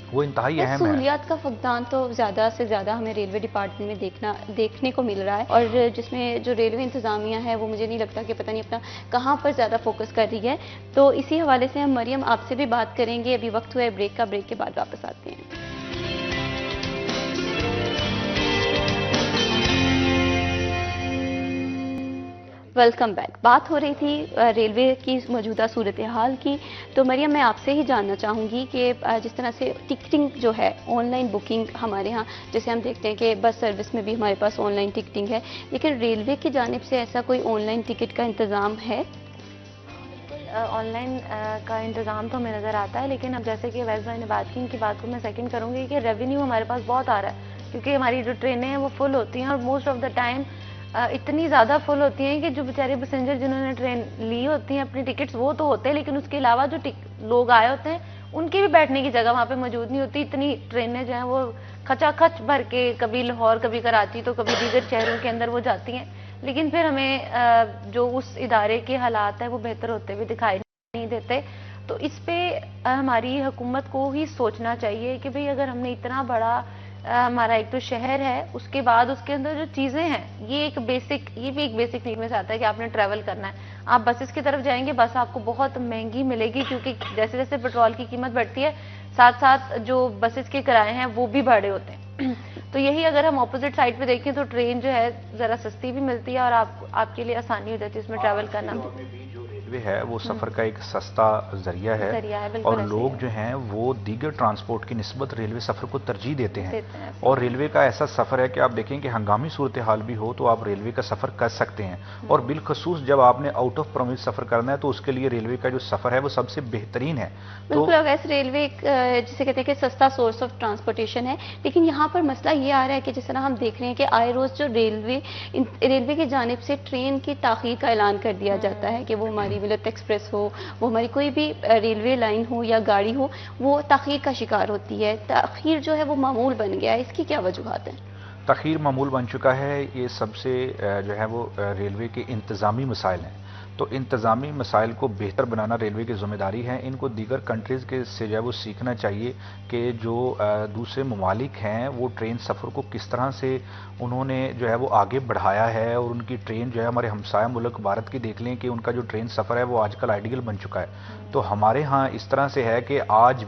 वो इंतहाई अहम है। सहूलियात का फकदान तो ज़्यादा से ज़्यादा हमें रेलवे डिपार्टमेंट में देखने को मिल रहा है, और जिसमें जो रेलवे इंतज़ामिया है वो मुझे नहीं लगता कि पता नहीं अपना कहाँ पर ज़्यादा फोकस कर रही है। तो इसी हवाले से हम मरियम आपसे भी बात करेंगे। अभी वक्त हुआ है ब्रेक का, ब्रेक के बाद वापस आते हैं। Welcome back. बात हो रही थी रेलवे की मौजूदा सूरत हाल की। तो मरियम, मैं आपसे ही जानना चाहूँगी कि जिस तरह से टिकटिंग जो है, ऑनलाइन बुकिंग हमारे यहाँ, जैसे हम देखते हैं कि बस सर्विस में भी हमारे पास ऑनलाइन टिकटिंग है, लेकिन रेलवे की जानिब से ऐसा कोई ऑनलाइन टिकट का इंतज़ाम है? ऑनलाइन का इंतज़ाम तो हमें नज़र आता है, लेकिन अब जैसे कि वैस भाई ने बात की, इनकी बात को मैं सेकंड करूँगी कि रेवेन्यू हमारे पास बहुत आ रहा है, क्योंकि हमारी जो ट्रेनें हैं वो फुल होती हैं और मोस्ट ऑफ द टाइम इतनी ज़्यादा फुल होती हैं कि जो बेचारे पैसेंजर जिन्होंने ट्रेन ली होती हैं अपनी टिकट्स, वो तो होते हैं, लेकिन उसके अलावा जो लोग आए होते हैं उनकी भी बैठने की जगह वहाँ पे मौजूद नहीं होती। इतनी ट्रेनें जो हैं वो खचाखच भर के कभी लाहौर, कभी कराची, तो कभी दीगर शहरों के अंदर वो जाती हैं, लेकिन फिर हमें जो उस इदारे के हालात हैं वो बेहतर होते हुए दिखाई नहीं देते। तो इस पे हमारी हुकूमत को ही सोचना चाहिए कि भाई अगर हमने इतना बड़ा हमारा एक तो शहर है, उसके बाद उसके अंदर जो चीज़ें हैं, ये भी एक बेसिक नीड में से आता है कि आपने ट्रैवल करना है। आप बसेस की तरफ जाएंगे, बस आपको बहुत महंगी मिलेगी, क्योंकि जैसे जैसे पेट्रोल की कीमत बढ़ती है, साथ साथ जो बसेस के किराए हैं वो भी बढ़े होते हैं। तो यही अगर हम ऑपोजिट साइड पे देखें तो ट्रेन जो है ज़रा सस्ती भी मिलती है और आपके लिए आसानी हो जाती है उसमें ट्रैवल करना। रेलवे है वो सफ़र का एक सस्ता जरिया है और लोग जो हैं वो दीगर ट्रांसपोर्ट की निस्बत रेलवे सफ़र को तरजीह देते हैं। और रेलवे का ऐसा सफ़र है कि आप देखें कि हंगामी सूरत हाल भी हो तो आप रेलवे का सफ़र कर सकते हैं, और बिलखसूस जब आपने आउट ऑफ प्रोविंस सफ़र करना है तो उसके लिए रेलवे का जो सफ़र है वो सबसे बेहतरीन है। बिल्कुल, वैसे रेलवे जिसे कहते हैं कि सस्ता सोर्स ऑफ ट्रांसपोर्टेशन है, लेकिन यहाँ पर मसला ये आ रहा है कि जिस तरह हम देख रहे हैं कि आए रोज़ जो रेलवे की जानिब से ट्रेन की ताख़ीर का ऐलान कर दिया जाता है कि वो हमारी मिलत एक्सप्रेस हो, वो हमारी कोई भी रेलवे लाइन हो या गाड़ी हो, वो ताख़ीर का शिकार होती है। ताख़ीर जो है वो मामूल बन गया है, इसकी क्या वजूहात हैं? ताख़ीर मामूल बन चुका है। ये सबसे जो है वो रेलवे के इंतज़ामी मसाइल हैं। तो इंतज़ामी मसाइल को बेहतर बनाना रेलवे की ज़िम्मेदारी है। इनको दीगर कंट्रीज़ के से जो है वो सीखना चाहिए कि जो दूसरे ममालिक हैं वो ट्रेन सफ़र को किस तरह से उन्होंने जो है वो आगे बढ़ाया है, और उनकी ट्रेन जो है, हमारे हमसाया मुल्क भारत की देख लें कि उनका जो ट्रेन सफ़र है वो आजकल आइडियल बन चुका है। तो हमारे यहाँ इस तरह से है कि आज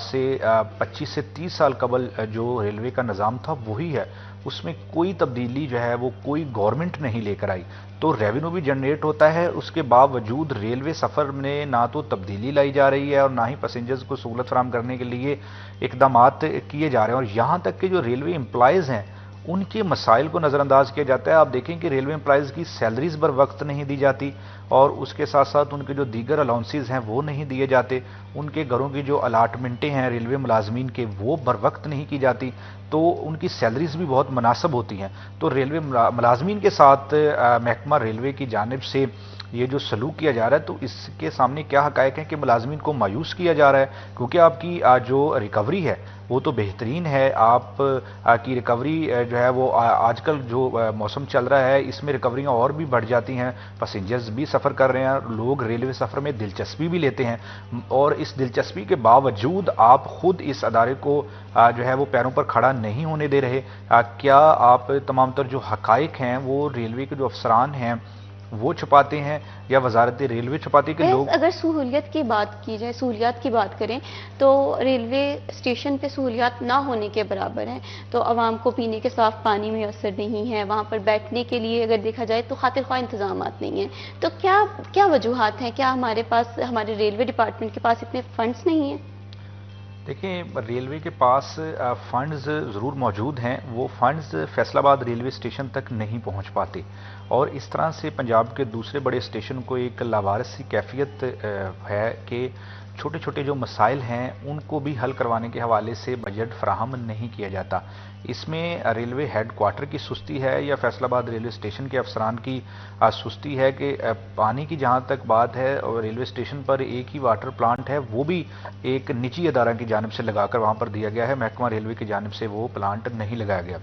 से 25 से 30 साल कबल जो रेलवे का निज़ाम था वही है, उसमें कोई तब्दीली जो है वो कोई गवर्नमेंट नहीं लेकर आई। तो रेवेन्यू भी जनरेट होता है, उसके बावजूद रेलवे सफ़र में ना तो तब्दीली लाई जा रही है और ना ही पैसेंजर्स को सहूलत फराहम करने के लिए इकदामात किए जा रहे हैं। और यहाँ तक कि जो रेलवे एम्प्लॉयज़ हैं उनके मसाइल को नज़रअंदाज किया जाता है। आप देखें कि रेलवे एम्प्लॉयज़ की सैलरीज बर वक्त नहीं दी जाती, और उसके साथ साथ उनके जो दीगर अलाउंसेस हैं वो नहीं दिए जाते। उनके घरों की जो अलाटमेंटें हैं रेलवे मुलाजमीन के वो बर वक्त नहीं की जाती, तो उनकी सैलरीज भी बहुत मुनासिब होती हैं। तो रेलवे मुलाजमीन के साथ महकमा रेलवे की जानिब से ये जो सलूक किया जा रहा है, तो इसके सामने क्या हकायक है कि मुलाजमीन को मायूस किया जा रहा है, क्योंकि आपकी जो रिकवरी है वो तो बेहतरीन है। आप की रिकवरी जो है वो आजकल जो मौसम चल रहा है इसमें रिकवरियाँ और भी बढ़ जाती हैं, पैसेंजर्स भी सफ़र कर रहे हैं, लोग रेलवे सफ़र में दिलचस्पी भी लेते हैं, और इस दिलचस्पी के बावजूद आप खुद इस अदारे को जो है वो पैरों पर खड़ा नहीं होने दे रहे। क्या आप तमाम तर जो हकायक हैं वो रेलवे के जो अफसरान हैं वो छुपाते हैं या वजारत रेलवे छुपाती है कि लोग। अगर सहूलियत की बात की जाए, सहूलियत की बात करें तो रेलवे स्टेशन पे सहूलियत ना होने के बराबर है। तो आवाम को पीने के साफ पानी मैसर नहीं है, वहाँ पर बैठने के लिए अगर देखा जाए तो खातिर ख्वाह इंतजाम नहीं है। तो क्या क्या वजूहात हैं? क्या हमारे पास, हमारे रेलवे डिपार्टमेंट के पास इतने फंड्स नहीं हैं? देखिए, रेलवे के पास फंड्स ज़रूर मौजूद हैं, वो फंड्स फैसलाबाद रेलवे स्टेशन तक नहीं पहुंच पाते और इस तरह से पंजाब के दूसरे बड़े स्टेशन को एक लावारिस सी कैफियत है कि छोटे छोटे जो मसाइल हैं उनको भी हल करवाने के हवाले से बजट फराहम नहीं किया जाता। इसमें रेलवे हेड क्वार्टर की सुस्ती है या फैसलाबाद रेलवे स्टेशन के अफसरान की सुस्ती है कि पानी की जहाँ तक बात है और रेलवे स्टेशन पर एक ही वाटर प्लांट है, वो भी एक निजी अदारा की जानिब से लगाकर वहाँ पर दिया गया है, महकमा रेलवे की जानिब से वो प्लांट नहीं लगाया गया।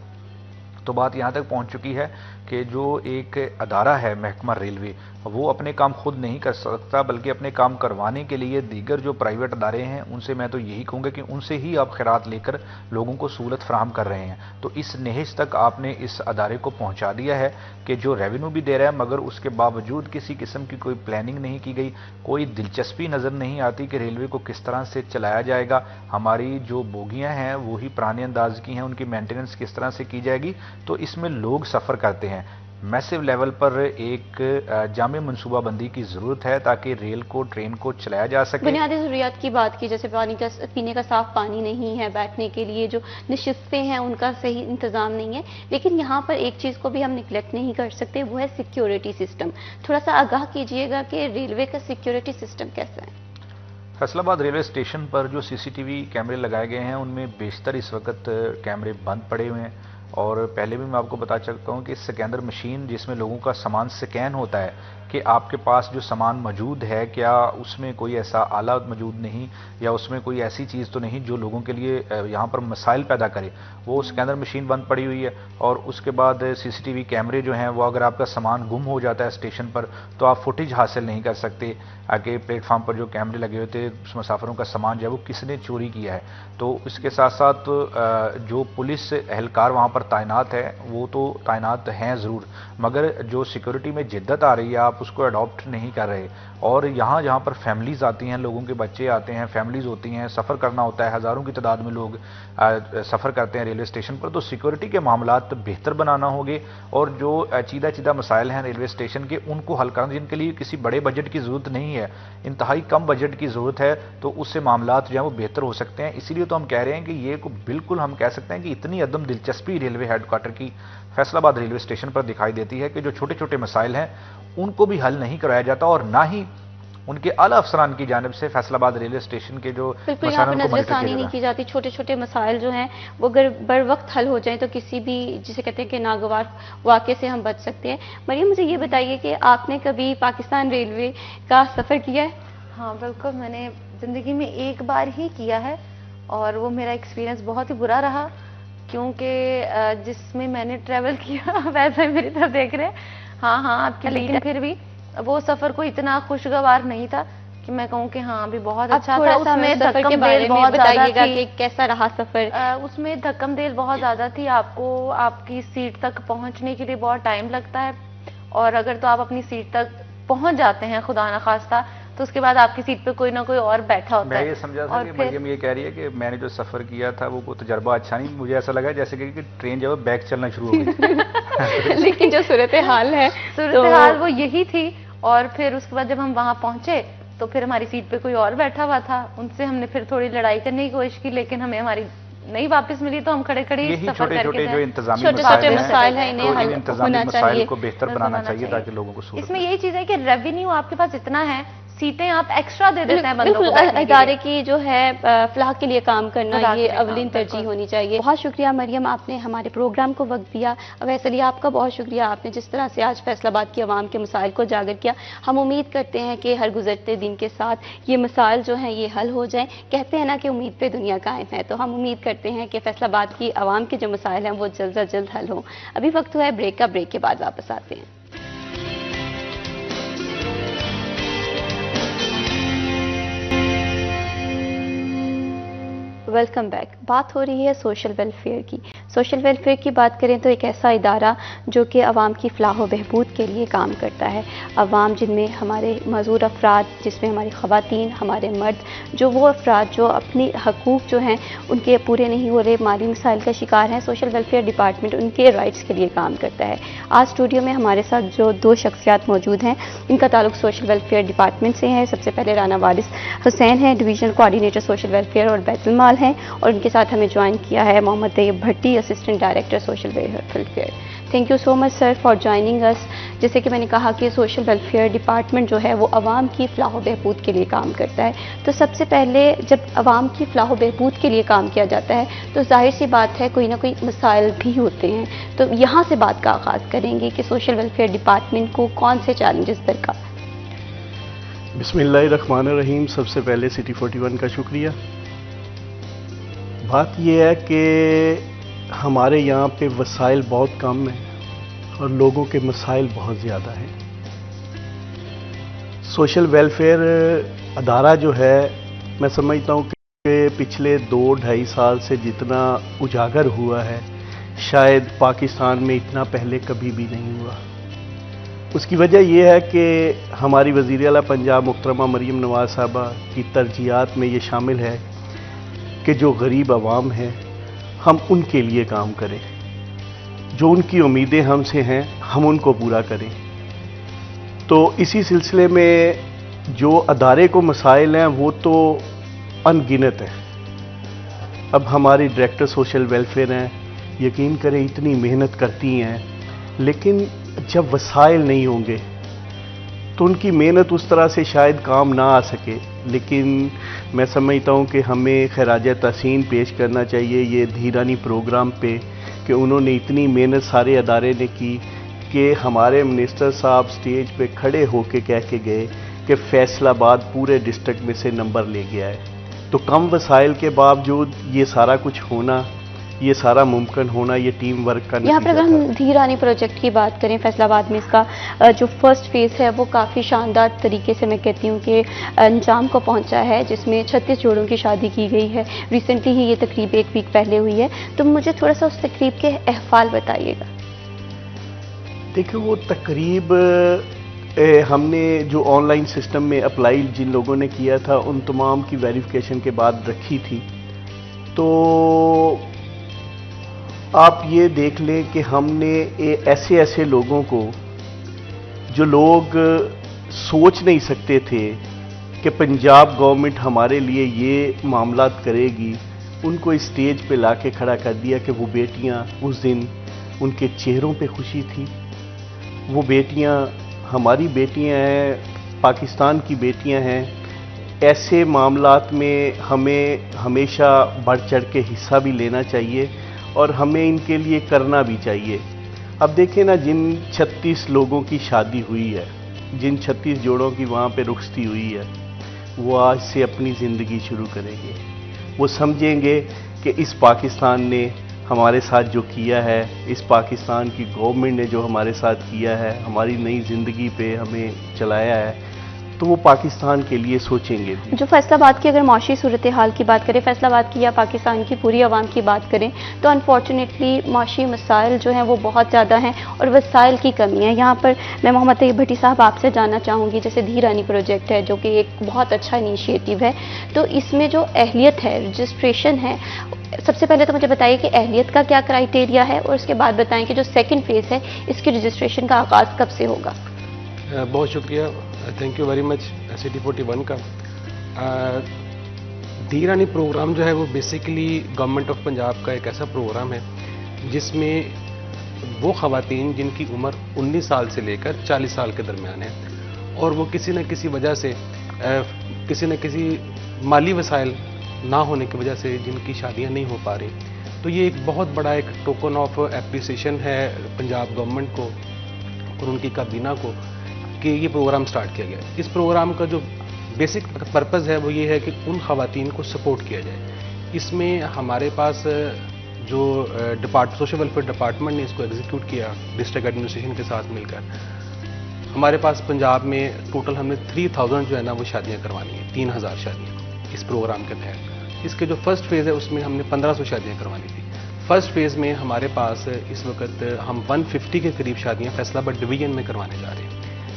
तो बात यहाँ तक पहुँच चुकी है कि जो एक अदारा है महकमा रेलवे, वो अपने काम खुद नहीं कर सकता बल्कि अपने काम करवाने के लिए दीगर जो प्राइवेट अदारे हैं उनसे मैं तो यही कहूँगा कि उनसे ही आप खैरात लेकर लोगों को सहूलत फराहम कर रहे हैं। तो इस नहेज तक आपने इस अदारे को पहुँचा दिया है कि जो रेवेन्यू भी दे रहा है मगर उसके बावजूद किसी किस्म की कोई प्लानिंग नहीं की गई, कोई दिलचस्पी नज़र नहीं आती कि रेलवे को किस तरह से चलाया जाएगा। हमारी जो बोगियाँ हैं वो ही पुराने अंदाज की हैं, उनकी मेंटेनेंस किस तरह से की जाएगी। तो इसमें लोग सफ़र करते हैं। मैसिव लेवल पर एक जामे मनसूबाबंदी की ज़रूरत है ताकि रेल को, ट्रेन को चलाया जा सके। बुनियादी ज़रूरियात की बात की, जैसे पानी का, पीने का साफ पानी नहीं है, बैठने के लिए जो नशिस्तें हैं उनका सही इंतज़ाम नहीं है। लेकिन यहाँ पर एक चीज़ को भी हम निगलेक्ट नहीं कर सकते, वो है सिक्योरिटी सिस्टम। थोड़ा सा आगाह कीजिएगा कि रेलवे का सिक्योरिटी सिस्टम कैसा है? फैसलाबाद रेलवे स्टेशन पर जो सीसीटीवी कैमरे लगाए गए हैं उनमें बेशतर इस वक्त कैमरे बंद पड़े हुए हैं और पहले भी मैं आपको बता सकता हूँ कि स्कैनर मशीन जिसमें लोगों का सामान स्कैन होता है कि आपके पास जो सामान मौजूद है क्या उसमें कोई ऐसा आला मौजूद नहीं या उसमें कोई ऐसी चीज़ तो नहीं जो लोगों के लिए यहाँ पर मसाइल पैदा करे, वो स्कैनर मशीन बंद पड़ी हुई है। और उसके बाद सीसीटीवी कैमरे जो हैं वो अगर आपका सामान गुम हो जाता है स्टेशन पर तो आप फुटेज हासिल नहीं कर सकते आगे प्लेटफार्म पर जो कैमरे लगे हुए थे उस मुसाफिरों का सामान जो है वो किसने चोरी किया है। तो इसके साथ साथ जो पुलिस एहलकार वहाँ पर तैनात है वो तो तैनात हैं ज़रूर, मगर जो सिक्योरिटी में जिद्दत आ रही है आप उसको अडॉप्ट नहीं कर रहे। और यहाँ जहाँ पर फैमिलीज़ आती हैं, लोगों के बच्चे आते हैं, फैमिलीज़ होती हैं, सफ़र करना होता है, हज़ारों की तादाद में लोग सफ़र करते हैं रेलवे स्टेशन पर, तो सिक्योरिटी के मामलात बेहतर बनाना होंगे और जो चीदा चीदा मसाइल हैं रेलवे स्टेशन के उनको हल करना, जिनके लिए किसी बड़े बजट की ज़रूरत नहीं है, इंतहाई कम बजट की ज़रूरत है, तो उससे मामलात जो हैं वो बेहतर हो सकते हैं। इसीलिए तो हम कह रहे हैं कि ये को बिल्कुल हम कह सकते हैं कि इतनी अदम दिलचस्पी रेलवे हेडक्वार्टर की फैसलाबाद रेलवे स्टेशन पर दिखाई देती है कि जो छोटे छोटे मसाइल हैं उनको भी हल नहीं कराया जाता और ना ही उनके आला अफसरान की जानिब से फैसलाबाद रेलवे स्टेशन के जो बिल्कुल यहाँ पर नजरसानी नहीं की जाती। छोटे छोटे मसाइल जो हैं वो अगर बर वक्त हल हो जाएं तो किसी भी, जिसे कहते हैं कि नागवार वाक़े से हम बच सकते हैं। मरियम, मुझे ये बताइए कि आपने कभी पाकिस्तान रेलवे का सफ़र किया है? हाँ बिल्कुल, मैंने ज़िंदगी में एक बार ही किया है और वो मेरा एक्सपीरियंस बहुत ही बुरा रहा क्योंकि जिसमें मैंने ट्रैवल किया वैसे मेरी तरफ देख रहे हैं। हाँ आपकी, लेकिन फिर भी वो सफ़र को इतना खुशगवार नहीं था कि मैं कहूँ कि हाँ अभी बहुत अच्छा था। उसमें धक्कम-देल बहुत ज़्यादा थी कि कैसा रहा सफ़र? उसमें धक्कम-देल बहुत ज़्यादा थी, आपको आपकी सीट तक पहुँचने के लिए बहुत टाइम लगता है और अगर तो आप अपनी सीट तक पहुँच जाते हैं खुदा न खास्ता तो उसके बाद आपकी सीट पे कोई ना कोई और बैठा होता है। मैं ये समझा था कि मरियम ये कह रही है कि मैंने जो सफ़र किया था वो तजर्बा अच्छा नहीं, मुझे ऐसा लगा जैसे कि ट्रेन जो है बैक चलना शुरू हो गई। लेकिन जो सूरत हाल है, सूरत हाल वो यही थी। और फिर उसके बाद जब हम वहाँ पहुँचे तो फिर हमारी सीट पे कोई और बैठा हुआ था, उनसे हमने फिर थोड़ी लड़ाई करने की कोशिश की लेकिन हमें हमारी नहीं वापस मिली तो हम खड़े खड़े सफर करके छोटे जो इंतजामी मसाइल हैं इन्हें हल होना चाहिए, को बेहतर बनाना चाहिए ताकि लोगों को इसमें यही चीज है कि रेवेन्यू आपके पास इतना है, सीटें आप एक्स्ट्रा दे देते हैं बंदों को। इदारे की जो है फलाह के लिए काम करना ये अवलिन तरजीह होनी चाहिए। बहुत शुक्रिया मरियम, आपने हमारे प्रोग्राम को वक्त दिया। वैसे लिए आपका बहुत शुक्रिया, आपने जिस तरह से आज फैसलाबाद की आवाम के मसाइल को उजागर किया। हम उम्मीद करते हैं कि हर गुजरते दिन के साथ ये मसाइल जो हैं ये हल हो जाएं। कहते हैं ना कि उम्मीद पे दुनिया कायम है, तो हम उम्मीद करते हैं कि फैसलाबाद की आवाम के जो मसाइल हैं वो जल्द से जल्द हल हों। अभी वक्त हुआ है ब्रेक का, ब्रेक के बाद वापस आते हैं। Welcome back. बात हो रही है सोशल वेलफेयर की। सोशल वेलफेयर की बात करें तो एक ऐसा इदारा जो कि आवाम की फलाह व बहबूद के लिए काम करता है। आवाम जिनमें हमारे मज़दूर अफराद, जिसमें हमारी ख़वातीन, हमारे मर्द, जो वो अफराद जो अपनी हकूक़ जो हैं उनके पूरे नहीं हो रहे, माली मसाइल का शिकार हैं, सोशल वेलफेयर डिपार्टमेंट उनके राइट्स के लिए काम करता है। आज स्टूडियो में हमारे साथ जो दो शख्सियात मौजूद हैं, इनका ताल्लुक सोशल वेलफेयर डिपार्टमेंट से है। सबसे पहले राना वारिस हुसैन हैं, डिवीजनल कोऑर्डिनेटर सोशल वेलफेयर और बैतुल माल हैं, और उनके साथ हमें ज्वाइन किया है Mohammad Tayyab Bhatti, assistant director social welfare. Thank you so much sir for joining us. जैसे कि मैंने कहा कि सोशल वेलफेयर डिपार्टमेंट जो है वो आवाम की फलाह व बहबूद के लिए काम करता है। तो सबसे पहले जब आवाम की फलाह व बहबूद के लिए काम किया जाता है तो जाहिर सी बात है कोई ना कोई मसाइल भी होते हैं। तो यहाँ से बात का आगाज़ करेंगे कि सोशल वेलफेयर डिपार्टमेंट को कौन से चैलेंजेस दरकार। बिस्मिल्लाहिर्रहमानिर्रहीम। सबसे पहले सिटी 41 का शुक्रिया। बात यह है कि हमारे यहाँ पे वसाइल बहुत कम हैं और लोगों के मसाइल बहुत ज़्यादा हैं। सोशल वेलफेयर अदारा जो है, मैं समझता हूँ कि पिछले 2-2.5 साल से जितना उजागर हुआ है शायद पाकिस्तान में इतना पहले कभी भी नहीं हुआ। उसकी वजह यह है कि हमारी वज़ीर आला पंजाब मुहतरमा मरीम नवाज साहबा की तरजीहात में ये शामिल है कि जो गरीब आवाम है हम उनके लिए काम करें, जो उनकी उम्मीदें हमसे हैं हम उनको पूरा करें। तो इसी सिलसिले में जो अदारे को मसाइल हैं वो तो अनगिनत है। अब हमारी डायरेक्टर सोशल वेलफेयर हैं, यकीन करें इतनी मेहनत करती हैं, लेकिन जब वसाइल नहीं होंगे तो उनकी मेहनत उस तरह से शायद काम ना आ सके। लेकिन मैं समझता हूँ कि हमें खराज तहसीन पेश करना चाहिए ये धीरानी प्रोग्राम पे कि उन्होंने इतनी मेहनत सारे अदारे ने की कि हमारे मिनिस्टर साहब स्टेज पे खड़े होके कह के गए कि फैसलाबाद पूरे डिस्ट्रिक्ट में से नंबर ले गया है। तो कम वसाइल के बावजूद ये सारा कुछ होना, ये सारा मुमकिन होना, ये टीम वर्क का यहाँ पर अगर हम धीरानी प्रोजेक्ट की बात करें, फैसलाबाद में इसका जो फर्स्ट फेज़ है वो काफ़ी शानदार तरीके से मैं कहती हूँ कि अंजाम को पहुँचा है, जिसमें 36 जोड़ों की शादी की गई है। रिसेंटली ही ये तकरीब 1 वीक पहले हुई है। तो मुझे थोड़ा सा उस तकरीब के अहवाल बताइएगा। देखिए वो तकरीब हमने जो ऑनलाइन सिस्टम में अप्लाई जिन लोगों ने किया था उन तमाम की वेरिफिकेशन के बाद रखी थी। तो आप ये देख लें कि हमने ऐसे ऐसे लोगों को, जो लोग सोच नहीं सकते थे कि पंजाब गवर्नमेंट हमारे लिए ये मामलात करेगी, उनको इस स्टेज पे लाके खड़ा कर दिया कि वो बेटियां उस दिन उनके चेहरों पे खुशी थी। वो बेटियां हमारी बेटियां हैं, पाकिस्तान की बेटियां हैं। ऐसे मामलात में हमें हमेशा बढ़ चढ़ के हिस्सा भी लेना चाहिए और हमें इनके लिए करना भी चाहिए। अब देखें ना, जिन 36 लोगों की शादी हुई है, जिन 36 जोड़ों की वहाँ पे रुखसती हुई है, वो आज से अपनी ज़िंदगी शुरू करेंगे। वो समझेंगे कि इस पाकिस्तान ने हमारे साथ जो किया है, इस पाकिस्तान की गवर्नमेंट ने जो हमारे साथ किया है, हमारी नई ज़िंदगी पे हमें चलाया है, तो वो पाकिस्तान के लिए सोचेंगे भी। जो फैसलाबाद की अगर माशी सूरत हाल की बात करें, फैसलाबाद की या पाकिस्तान की पूरी आवाम की बात करें, तो अनफॉर्चुनेटली माशी मसाइल जो हैं वो बहुत ज़्यादा हैं और वसाइल की कमी है। यहाँ पर मैं मोहम्मद तैयब भट्टी साहब आपसे जानना चाहूँगी, जैसे धीरानी प्रोजेक्ट है जो कि एक बहुत अच्छा इनिशिएटिव है, तो इसमें जो अहलियत है, रजिस्ट्रेशन है, सबसे पहले तो मुझे बताइए कि अहलियत का क्या क्राइटेरिया है, और उसके बाद बताएं कि जो सेकंड फेज़ है इसकी रजिस्ट्रेशन का आगाज़ कब से होगा। बहुत शुक्रिया, thank you very much city 41 का। धीरानी प्रोग्राम जो है वो बेसिकली गवर्नमेंट ऑफ पंजाब का एक ऐसा प्रोग्राम है जिसमें वो ख़वातीन जिनकी उम्र 19 साल से लेकर 40 साल के दरमियान है और वो किसी न किसी वजह से किसी न किसी माली वसाइल ना होने की वजह से जिनकी शादियां नहीं हो पा रही, तो ये एक बहुत बड़ा एक टोकन ऑफ एप्रिसिएशन है पंजाब गवर्नमेंट को और उनकी काबीना को कि ये प्रोग्राम स्टार्ट किया गया। इस प्रोग्राम का जो बेसिक पर्पज़ है वो ये है कि उन ख़वातीन को सपोर्ट किया जाए। इसमें हमारे पास जो सोशल वेलफेयर डिपार्टमेंट ने इसको एग्जीक्यूट किया डिस्ट्रिक्ट एडमिनिस्ट्रेशन के साथ मिलकर, हमारे पास पंजाब में टोटल हमने 3000 जो है ना वो शादियाँ करवानी है, 3000 शादियाँ इस प्रोग्राम के तहत। इसके जो फर्स्ट फेज़ है उसमें हमने 1500 शादियाँ करवानी थी। फर्स्ट फेज़ में हमारे पास इस वक्त हम 150 के करीब शादियाँ फैसलाबाद डिवीजन में करवाने जा रहे हैं।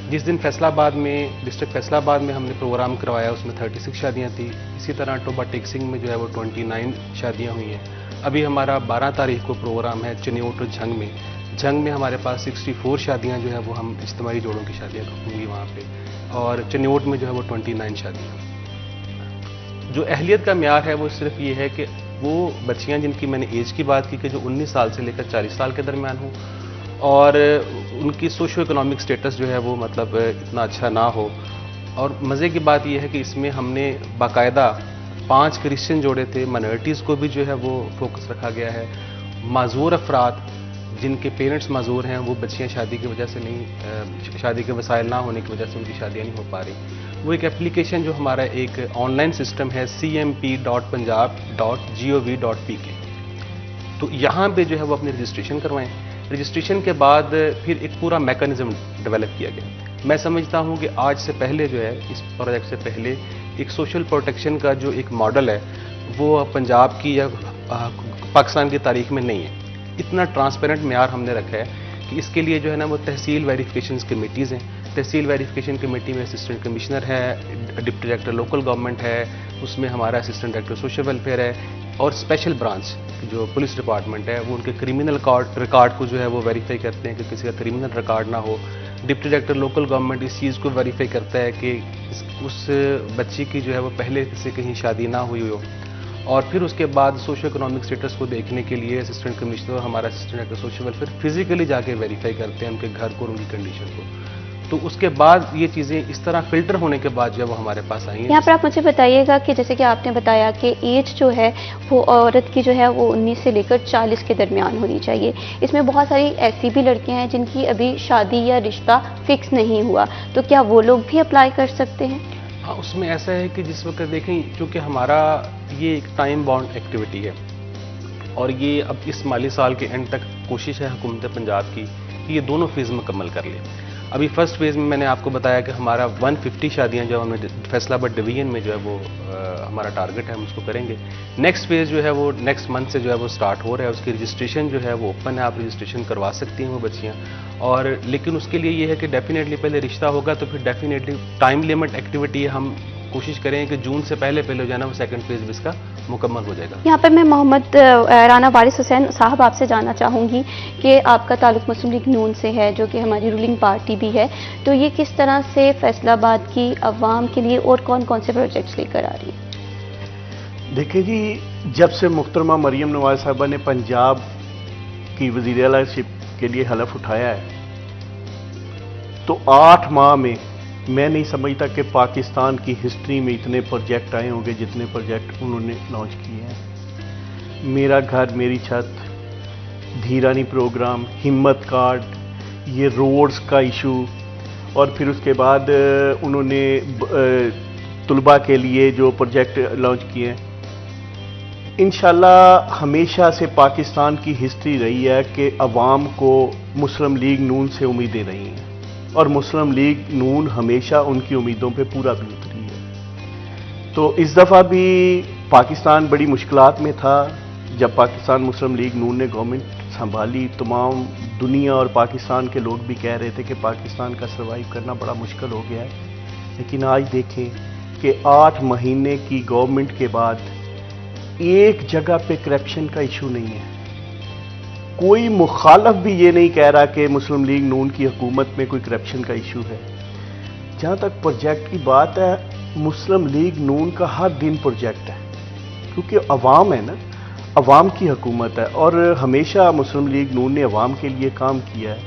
जिस दिन फैसलाबाद में, डिस्ट्रिक्ट फैसलाबाद में हमने प्रोग्राम करवाया उसमें 36 शादियाँ थी। इसी तरह टोबा टेक्सिंग में जो है वो 29 शादियाँ हुई हैं। अभी हमारा 12 तारीख को प्रोग्राम है चनियोट और झंग में। झंग में हमारे पास 64 शादियाँ जो है वो हम इज्तिमाई जोड़ों की शादियाँ होंगी वहाँ पे, और चनियोट में जो है वो 29 शादियाँ। जो अहलियत का म्यार है वो सिर्फ ये है कि वो बच्चियां जिनकी मैंने एज की बात की कि जो 19 साल से लेकर 40 साल के दरमियान हो, और उनकी सोशो इकोनॉमिक स्टेटस जो है वो मतलब इतना अच्छा ना हो। और मज़े की बात यह है कि इसमें हमने बाकायदा 5 क्रिश्चियन जोड़े थे, माइनॉरिटीज़ को भी जो है वो फोकस रखा गया है। माजूर अफराद जिनके पेरेंट्स माजूर हैं, वो बच्चियां शादी की वजह से नहीं, शादी के वसाइल ना होने की वजह से उनकी शादियाँ नहीं हो पा रही, वो एक एप्लीकेशन जो हमारा एक ऑनलाइन सिस्टम है cmp.punjab.gov.pk, तो यहाँ पे जो है वो अपनी रजिस्ट्रेशन करवाएं। रजिस्ट्रेशन के बाद फिर एक पूरा मैकेनिज्म डेवलप किया गया। मैं समझता हूँ कि आज से पहले जो है, इस प्रोजेक्ट से पहले एक सोशल प्रोटेक्शन का जो एक मॉडल है वो पंजाब की या पाकिस्तान की तारीख में नहीं है। इतना ट्रांसपेरेंट म्यार हमने रखा है कि इसके लिए जो है ना वो तहसील वेरिफिकेशन कमेटीज़ हैं। तहसील वेरिफिकेशन कमेटी में असिस्टेंट कमिश्नर है, डिप्टी डायरेक्टर लोकल गवर्नमेंट है, उसमें हमारा असिस्टेंट डायरेक्टर सोशल वेलफेयर है, और स्पेशल ब्रांच जो पुलिस डिपार्टमेंट है वो उनके क्रिमिनल रिकॉर्ड को जो है वो वेरीफाई करते हैं कि किसी का क्रिमिनल रिकॉर्ड ना हो। डिप्टी डायरेक्टर लोकल गवर्नमेंट इस चीज़ को वेरीफाई करता है कि उस बच्ची की जो है वो पहले से कहीं शादी ना हुई हो। और फिर उसके बाद सोशो इकोनॉमिक स्टेटस को देखने के लिए असिस्टेंट कमिश्नर और हमारा assistant director social welfare physically जाके वेरीफाई करते हैं उनके घर को और उनकी कंडीशन को। तो उसके बाद ये चीज़ें इस तरह फिल्टर होने के बाद जब वो हमारे पास आई हैं। यहाँ पर आप मुझे बताइएगा कि जैसे कि आपने बताया कि एज जो है वो औरत की जो है वो 19 से लेकर 40 के दरमियान होनी चाहिए। इसमें बहुत सारी ऐसी भी लड़कियां हैं जिनकी अभी शादी या रिश्ता फिक्स नहीं हुआ, तो क्या वो लोग भी अप्लाई कर सकते हैं? हाँ, उसमें ऐसा है कि जिस वक्त देखें, क्योंकि हमारा ये एक टाइम बाउंड एक्टिविटी है और ये अब इस माली साल के एंड तक कोशिश है हुकूमत पंजाब की कि ये दोनों फेज़ मुकम्मल कर लें। अभी फर्स्ट फेज़ में मैंने आपको बताया कि हमारा 150 शादियां जो हमने फैसलाबाद डिवीजन में जो है वो हमारा टारगेट है, हम उसको करेंगे। नेक्स्ट फेज़ जो है वो नेक्स्ट मंथ से जो है वो स्टार्ट हो रहा है। उसकी रजिस्ट्रेशन जो है वो ओपन है, आप रजिस्ट्रेशन करवा सकती हैं वो बच्चियाँ। और लेकिन उसके लिए ये है कि डेफिनेटली पहले रिश्ता होगा तो फिर डेफिनेटली टाइम लिमिट एक्टिविटी हम कोशिश करें कि जून से पहले जो है ना वो सेकंड फेज़ इसका मुकम्मल हो जाएगा। यहाँ पर मैं मोहम्मद राना वारिस हुसैन साहब आपसे जानना चाहूँगी कि आपका ताल्लुक मुस्लिम लीग नून से है, जो कि हमारी रूलिंग पार्टी भी है, तो ये किस तरह से फैसलाबाद की अवाम के लिए और कौन कौन से प्रोजेक्ट्स लेकर आ रही है? देखिए जी, जब से मुख्तरमा मरियम नवाज साहबा ने पंजाब की वज़ीर-ए-आला-शिप के लिए हलफ उठाया है, तो 8 माह में मैं नहीं समझता कि पाकिस्तान की हिस्ट्री में इतने प्रोजेक्ट आए होंगे जितने प्रोजेक्ट उन्होंने लॉन्च किए हैं। मेरा घर मेरी छत, धीरानी प्रोग्राम, हिम्मत कार्ड, ये रोड्स का इशू, और फिर उसके बाद उन्होंने तुलबा के लिए जो प्रोजेक्ट लॉन्च किए हैं। इंशाल्लाह हमेशा से पाकिस्तान की हिस्ट्री रही है कि अवाम को मुस्लिम लीग नून से उम्मीदें रही हैं, और मुस्लिम लीग नून हमेशा उनकी उम्मीदों पे पूरा भी उतरी है। तो इस दफ़ा भी पाकिस्तान बड़ी मुश्किलात में था। जब पाकिस्तान मुस्लिम लीग नून ने गवर्नमेंट संभाली, तमाम दुनिया और पाकिस्तान के लोग भी कह रहे थे कि पाकिस्तान का सर्वाइव करना बड़ा मुश्किल हो गया है। लेकिन आज देखें कि 8 महीने की गवर्नमेंट के बाद एक जगह पे करप्शन का इशू नहीं है। कोई मुखालफ भी ये नहीं कह रहा कि मुस्लिम लीग नून की हुकूमत में कोई करप्शन का इशू है। जहाँ तक प्रोजेक्ट की बात है, मुस्लिम लीग नून का हर दिन प्रोजेक्ट है, क्योंकि अवाम है ना, अवाम की हुकूमत है, और हमेशा मुस्लिम लीग नून ने अवाम के लिए काम किया है।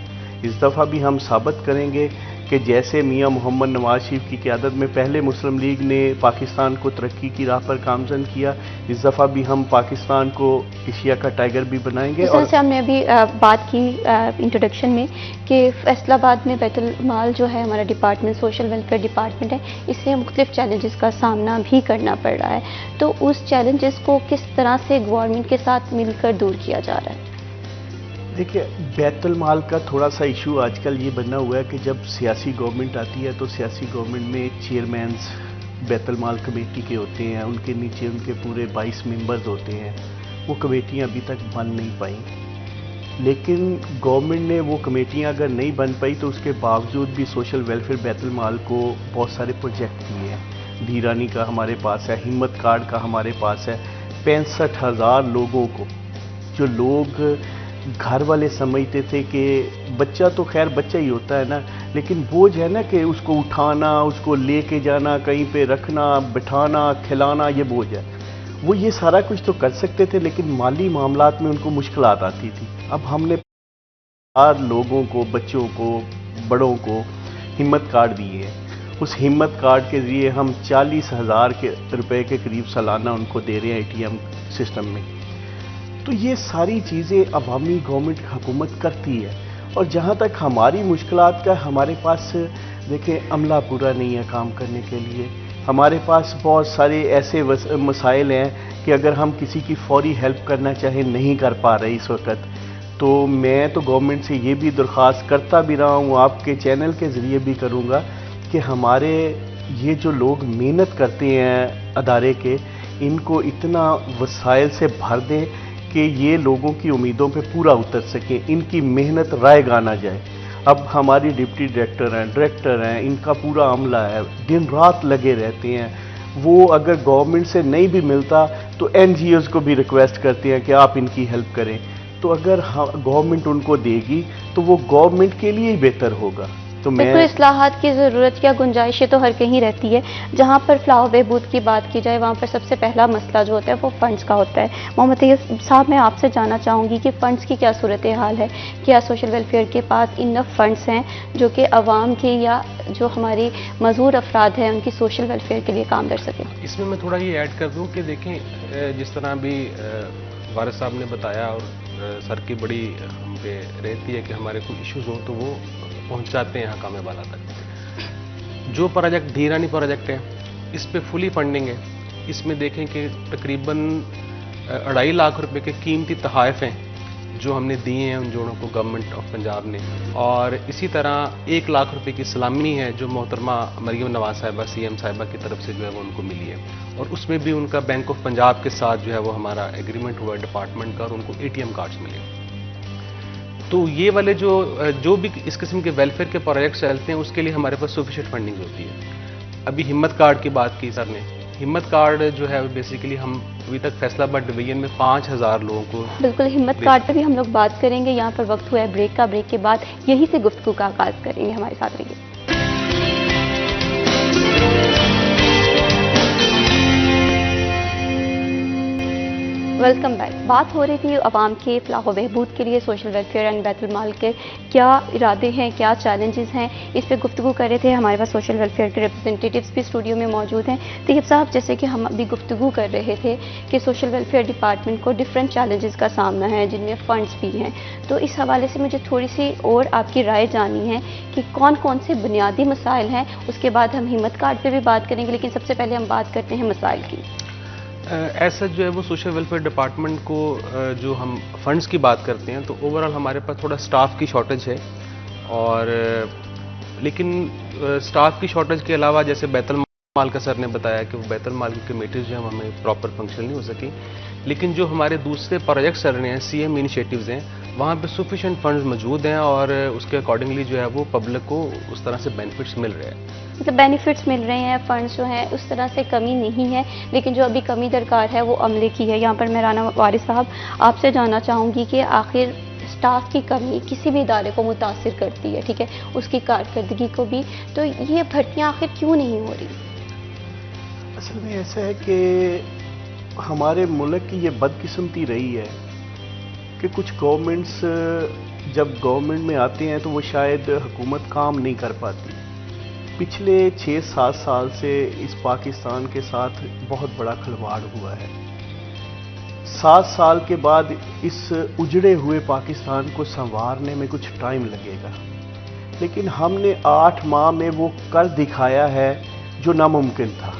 इस दफ़ा भी हम साबित करेंगे कि जैसे मियां मोहम्मद नवाज शरीफ की क़यादत में पहले मुस्लिम लीग ने पाकिस्तान को तरक्की की राह पर गामजन किया, इस दफ़ा भी हम पाकिस्तान को एशिया का टाइगर भी बनाएंगे। जिस तरह से हमने अभी बात की इंट्रोडक्शन में कि फैसलाबाद में बैतुल माल जो है हमारा डिपार्टमेंट, सोशल वेलफेयर डिपार्टमेंट है, इससे मुख्तलिफ चैलेंजेस का सामना भी करना पड़ रहा है, तो उस चैलेंजेस को किस तरह से गवर्नमेंट के साथ मिलकर दूर किया जा रहा है? देखिए, बैतुल माल का थोड़ा सा इशू आजकल ये बना हुआ है कि जब सियासी गवर्नमेंट आती है तो सियासी गवर्नमेंट में चेयरमैन्स बैतुल माल कमेटी के होते हैं, उनके नीचे उनके पूरे 22 मेंबर्स होते हैं, वो कमेटियां अभी तक बन नहीं पाई। लेकिन गवर्नमेंट ने वो कमेटियां अगर नहीं बन पाई तो उसके बावजूद भी सोशल वेलफेयर बैतुल माल को बहुत सारे प्रोजेक्ट दिए हैं। धीरानी का हमारे पास है, हिम्मत कार्ड का हमारे पास है। 65,000 लोगों को, जो लोग घर वाले समझते थे कि बच्चा तो खैर बच्चा ही होता है ना, लेकिन बोझ है ना कि उसको उठाना, उसको लेके जाना, कहीं पे रखना, बिठाना, खिलाना, ये बोझ है। वो ये सारा कुछ तो कर सकते थे, लेकिन माली मामलात में उनको मुश्किलात आती थी। अब हमने 4 लोगों को, बच्चों को, बड़ों को हिम्मत कार्ड दिए हैं। उस हिम्मत कार्ड के जरिए हम 40,000 रुपए के करीब सालाना उनको दे रहे हैं ATM सिस्टम में। तो ये सारी चीज़ें अवामी गवर्नमेंट हुकूमत करती है। और जहाँ तक हमारी मुश्किलात का, हमारे पास देखें अमला पूरा नहीं है काम करने के लिए। हमारे पास बहुत सारे ऐसे मसाइल हैं कि अगर हम किसी की फौरी हेल्प करना चाहें नहीं कर पा रहे इस वक्त। तो मैं तो गवर्नमेंट से ये भी दरख्वास्त करता भी रहा हूँ, आपके चैनल के ज़रिए भी करूँगा कि हमारे ये जो लोग मेहनत करते हैं अदारे के, इनको इतना वसाइल से भर दें कि ये लोगों की उम्मीदों पे पूरा उतर सके, इनकी मेहनत रायगा ना जाए। अब हमारी डिप्टी डायरेक्टर हैं, इनका पूरा अमला है, दिन रात लगे रहते हैं। वो अगर गवर्नमेंट से नहीं भी मिलता तो NGOs को भी रिक्वेस्ट करते हैं कि आप इनकी हेल्प करें। तो अगर गवर्नमेंट उनको देगी तो वो गवर्नमेंट के लिए ही बेहतर होगा। तो बिल्कुल, इस्लाहात की ज़रूरत या गुंजाइशें तो हर कहीं रहती है। जहाँ पर फलाह बहबूद की बात की जाए, वहाँ पर सबसे पहला मसला जो होता है वो फ़ंड्स का होता है। मोहम्मद तैयब साहब, मैं आपसे जानना चाहूँगी कि फ़ंड्स की क्या सूरत हाल है? क्या सोशल वेलफेयर के पास इनफ फंड्स हैं जो कि आवाम के या जो हमारे मजदूर अफराद हैं उनकी सोशल वेलफेयर के लिए काम कर सकें? इसमें मैं थोड़ा ये ऐड कर दूं कि देखें, जिस तरह अभी वारिस साहब ने बताया और सर की बड़ी हम पे रहती है कि हमारे कोई इश्यूज़ हों तो वो पहुंचाते हैं हकाम वाला तक। जो प्रोजेक्ट धीरानी प्रोजेक्ट है, इस पे फुली फंडिंग है। इसमें देखें कि तकरीबन 2.5 लाख रुपए के कीमती तोहफ़े हैं जो हमने दिए हैं उन जोड़ों को, गवर्नमेंट ऑफ पंजाब ने। और इसी तरह 1 लाख रुपए की सलामी है जो मोहतरमा मरियम नवाज साहिबा CM साहिबा की तरफ से जो है वो उनको मिली है। और उसमें भी उनका बैंक ऑफ पंजाब के साथ जो है वो हमारा एग्रीमेंट हुआ डिपार्टमेंट का, और उनको ATM कार्ड्स मिले। तो ये वाले जो भी इस किस्म के वेलफेयर के प्रोजेक्ट्स चलते हैं उसके लिए हमारे पास सफिशिएंट फंडिंग होती है। अभी हिम्मत कार्ड की बात की सर ने, हिम्मत कार्ड जो है बेसिकली हम अभी तक फैसलाबाद डिवीजन में 5,000 लोगों को। बिल्कुल, हिम्मत कार्ड पे भी हम लोग बात करेंगे। यहाँ पर वक्त हुआ है ब्रेक का, ब्रेक के बाद यहीं से गुफ्तगू का आगाज करेंगे। हमारे साथ रहिए। Welcome back. बात हो रही थी अवाम के फलाह व बहबूद के लिए सोशल वेलफेयर एंड बैतुल माल के क्या इरादे हैं, क्या चैलेंजेस हैं, इस पे गुफ्तगू कर रहे थे। हमारे पास सोशल वेलफेयर के रिप्रेजेंटेटिव्स भी स्टूडियो में मौजूद हैं। तैयब साहब, जैसे कि हम अभी गुफ्तगू कर रहे थे कि सोशल वेलफेयर डिपार्टमेंट को डिफरेंट चैलेंजेस का सामना है जिनमें फ़ंड्स भी हैं, तो इस हवाले से मुझे थोड़ी सी और आपकी राय जाननी है कि कौन कौन से बुनियादी मसाइल हैं। उसके बाद हम हिम्मत कार्ड पर भी बात करेंगे, लेकिन सबसे पहले हम बात करते हैं मसाइल की। ऐसा जो है वो सोशल वेलफेयर डिपार्टमेंट को जो हम फंड्स की बात करते हैं तो ओवरऑल हमारे पास थोड़ा स्टाफ की शॉर्टेज है। और लेकिन स्टाफ की शॉर्टेज के अलावा जैसे बैतुल माल का सर ने बताया कि वो बैतुल माल की कमेटीज जो हमें प्रॉपर फंक्शन नहीं हो सकी, लेकिन जो हमारे दूसरे प्रोजेक्ट्स चल रहे हैं, CM इनिशिएटिव्स हैं, वहाँ पे सफिशिएंट फंड्स मौजूद हैं और उसके अकॉर्डिंगली जो है वो पब्लिक को उस तरह से बेनिफिट्स मिल रहे हैं। मतलब बेनिफिट्स मिल रहे हैं, फंड्स जो हैं उस तरह से कमी नहीं है, लेकिन जो अभी कमी दरकार है वो अमले की है। यहाँ पर मैं राना वारिस साहब आपसे जानना चाहूँगी कि आखिर स्टाफ की कमी किसी भी इदारे को मुतासिर करती है, ठीक है, उसकी कारकर्दगी को भी, तो ये भर्तियाँ आखिर क्यों नहीं हो रही? असल में ऐसा है कि हमारे मुल्क की ये बदकिस्मती रही है कि कुछ गवर्नमेंट्स जब गवर्नमेंट में आते हैं तो वो शायद हुकूमत काम नहीं कर पाती। पिछले 6-7 साल से इस पाकिस्तान के साथ बहुत बड़ा खिलवाड़ हुआ है। 7 साल के बाद इस उजड़े हुए पाकिस्तान को संवारने में कुछ टाइम लगेगा, लेकिन हमने 8 माह में वो कर दिखाया है जो नामुमकिन था।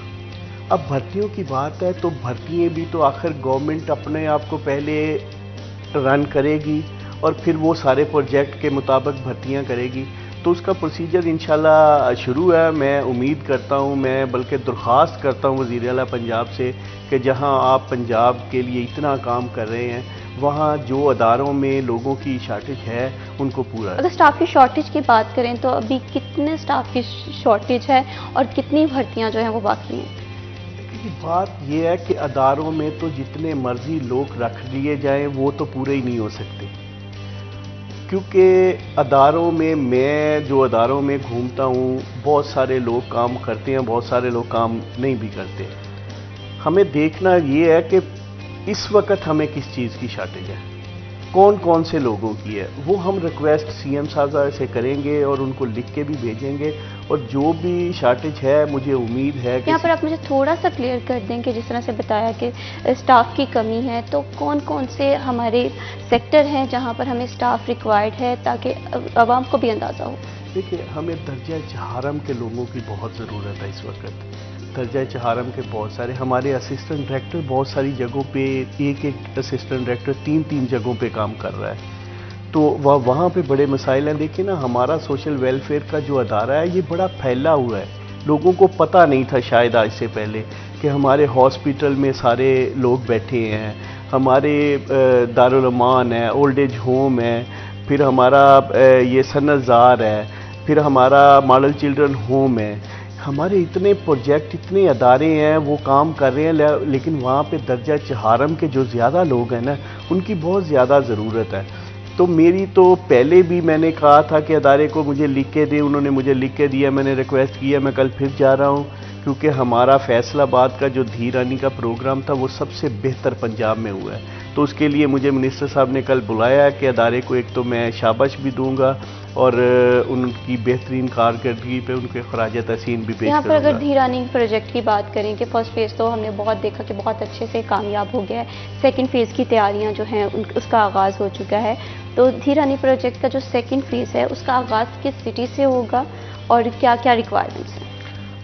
अब भर्तियों की बात है तो भर्तियाँ भी तो आखिर गवर्नमेंट अपने आप को पहले रन करेगी और फिर वो सारे प्रोजेक्ट के मुताबिक भर्तियाँ करेगी। तो उसका प्रोसीजर इंशाल्लाह शुरू है। मैं उम्मीद करता हूँ, मैं बल्कि दरख्वास्त करता हूँ वज़ीर आला पंजाब से कि जहाँ आप पंजाब के लिए इतना काम कर रहे हैं, वहाँ जो अदारों में लोगों की शॉर्टेज है उनको पूरा। अगर स्टाफ की शॉर्टेज की बात करें तो अभी कितने स्टाफ की शॉर्टेज है और कितनी भर्तियां जो हैं वो बाकी हैं? देखिए, बात यह है कि अदारों में तो जितने मर्जी लोग रख लिए जाएं वो तो पूरे ही नहीं हो सकते, क्योंकि अदारों में, मैं जो अदारों में घूमता हूँ, बहुत सारे लोग काम करते हैं, बहुत सारे लोग काम नहीं भी करते। हमें देखना ये है कि इस वक्त हमें किस चीज़ की शॉर्टेज है, कौन कौन से लोगों की है, वो हम रिक्वेस्ट सीएम साहब से करेंगे और उनको लिख के भी भेजेंगे। और जो भी शॉर्टेज है, मुझे उम्मीद है कि यहाँ पर आप मुझे थोड़ा सा क्लियर कर दें कि जिस तरह से बताया कि स्टाफ की कमी है, तो कौन कौन से हमारे सेक्टर हैं जहाँ पर हमें स्टाफ रिक्वायर्ड है, ताकि आवाम को भी अंदाज़ा हो। देखिए, हमें दर्जा चहारम के लोगों की बहुत ज़रूरत है इस वक्त। दर्जा चहारम के बहुत सारे हमारे असिस्टेंट डायरेक्टर बहुत सारी जगहों पे, एक असिस्टेंट डायरेक्टर 3 जगहों पे काम कर रहा है, तो वहाँ पे बड़े मसाइल हैं। देखिए ना, हमारा सोशल वेलफेयर का जो अदारा है ये बड़ा फैला हुआ है। लोगों को पता नहीं था शायद आज से पहले कि हमारे हॉस्पिटल में सारे लोग बैठे हैं, हमारे दारुल अमान है, ओल्ड एज होम है, फिर हमारा ये सनज़ार है, फिर हमारा मॉडल चिल्ड्रन होम है। हमारे इतने प्रोजेक्ट, इतने अदारे हैं, वो काम कर रहे हैं, लेकिन वहाँ पे दर्जा चहारम के जो ज़्यादा लोग हैं ना, उनकी बहुत ज़्यादा ज़रूरत है। तो मेरी तो पहले भी मैंने कहा था कि अदारे को मुझे लिख के दे, उन्होंने मुझे लिख के दिया, मैंने रिक्वेस्ट किया, मैं कल फिर जा रहा हूँ, क्योंकि हमारा फैसलाबाद का जो धीरानी का प्रोग्राम था वो सबसे बेहतर पंजाब में हुआ है। तो उसके लिए मुझे मिनिस्टर साहब ने कल बुलाया कि अदारे को एक तो मैं शाबाश भी दूंगा और उनकी बेहतरीन कारकर्दगी पे उनके खराज तहसीन भी पेश यहाँ पर करूंगा। अगर धीरानी प्रोजेक्ट की बात करें कि फर्स्ट फेज़ तो हमने बहुत देखा कि बहुत अच्छे से कामयाब हो गया है, सेकंड फेज़ की तैयारियां जो हैं उसका आगाज़ हो चुका है, तो धीरानी प्रोजेक्ट का जो सेकंड फेज़ है उसका आगाज़ किस सिटी से होगा और क्या क्या रिक्वायरमेंट्स हैं?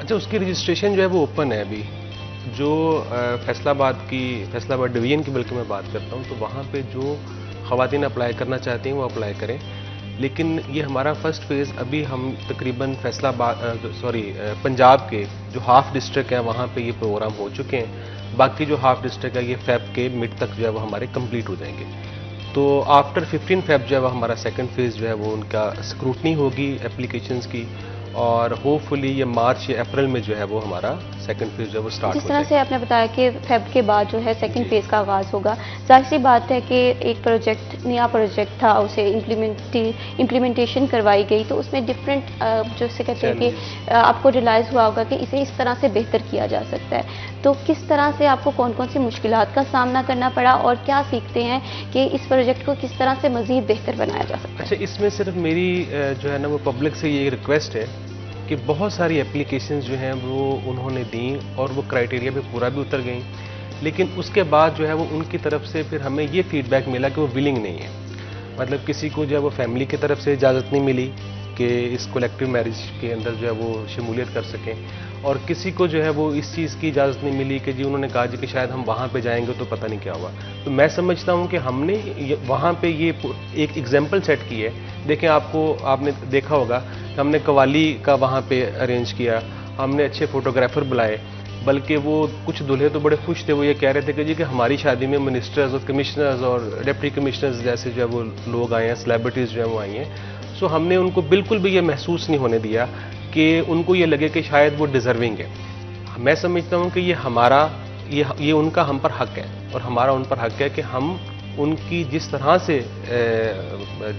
अच्छा, उसकी रजिस्ट्रेशन जो है वो ओपन है अभी। जो फैसलाबाद डिवीज़न की बल्कि मैं बात करता हूँ, तो वहाँ पे जो ख़वातीन अप्लाई करना चाहती हैं वो अप्लाई करें। लेकिन ये हमारा फर्स्ट फेज़ अभी हम तकरीबन पंजाब के जो हाफ डिस्ट्रिक्ट है वहाँ पे ये प्रोग्राम हो चुके हैं। बाकी जो हाफ डिस्ट्रिक्ट है ये फेब के मिड तक जो है वो हमारे कंप्लीट हो जाएंगे। तो आफ्टर 15 फेब जो है वो हमारा सेकंड फेज़ जो है वो उनका स्क्रूटनी होगी एप्लीकेशंस की, और होपफुली ये मार्च या अप्रैल में जो है वो हमारा सेकंड फेज़ जो है वो स्टार्ट हो जिस तरह जाएगा। से आपने बताया कि फेब के बाद जो है सेकंड फेज़ का आगाज़ होगा, जाहिर सी बात है कि एक प्रोजेक्ट, नया प्रोजेक्ट था, उसे इम्प्लीमेंटेशन करवाई गई, तो उसमें डिफरेंट जो से कहते हैं कि आपको रियलाइज़ हुआ होगा कि इसे इस तरह से बेहतर किया जा सकता है। तो किस तरह से आपको कौन कौन सी मुश्किलात का सामना करना पड़ा और क्या सीखते हैं कि इस प्रोजेक्ट को किस तरह से मज़ीद बेहतर बनाया जा सकता है? अच्छा, इसमें सिर्फ मेरी जो है ना वो पब्लिक से ये रिक्वेस्ट है कि बहुत सारी एप्लीकेशंस जो हैं वो उन्होंने दी और वो क्राइटेरिया पे पूरा भी उतर गई, लेकिन उसके बाद जो है वो उनकी तरफ से फिर हमें ये फीडबैक मिला कि वो विलिंग नहीं है। मतलब किसी को जो है वो फैमिली की तरफ से इजाज़त नहीं मिली कि इस कलेक्टिव मैरिज के अंदर जो है वो शमूलियत कर सकें, और किसी को जो है वो इस चीज़ की इजाज़त नहीं मिली कि जी उन्होंने कहा जी कि शायद हम वहाँ पे जाएंगे तो पता नहीं क्या हुआ। तो मैं समझता हूँ कि हमने वहाँ पे ये एक एग्जाम्पल सेट की है। देखें, आपने देखा होगा कि हमने कवाली का वहाँ पे अरेंज किया, हमने अच्छे फोटोग्राफर बुलाए, बल्कि वो कुछ दूल्हे तो बड़े खुश थे, वो ये कह रहे थे कि जी कि हमारी शादी में मिनिस्टर्स और कमिश्नर्स और डिप्टी कमिश्नर्स जैसे जो है वो लोग आए हैं, सेलिब्रिटीज़ जो है वो आई हैं। सो हमने उनको बिल्कुल भी ये महसूस नहीं होने दिया कि उनको ये लगे कि शायद वो डिज़र्विंग है। मैं समझता हूँ कि ये उनका हम पर हक है, और हमारा उन पर हक है कि हम उनकी जिस तरह से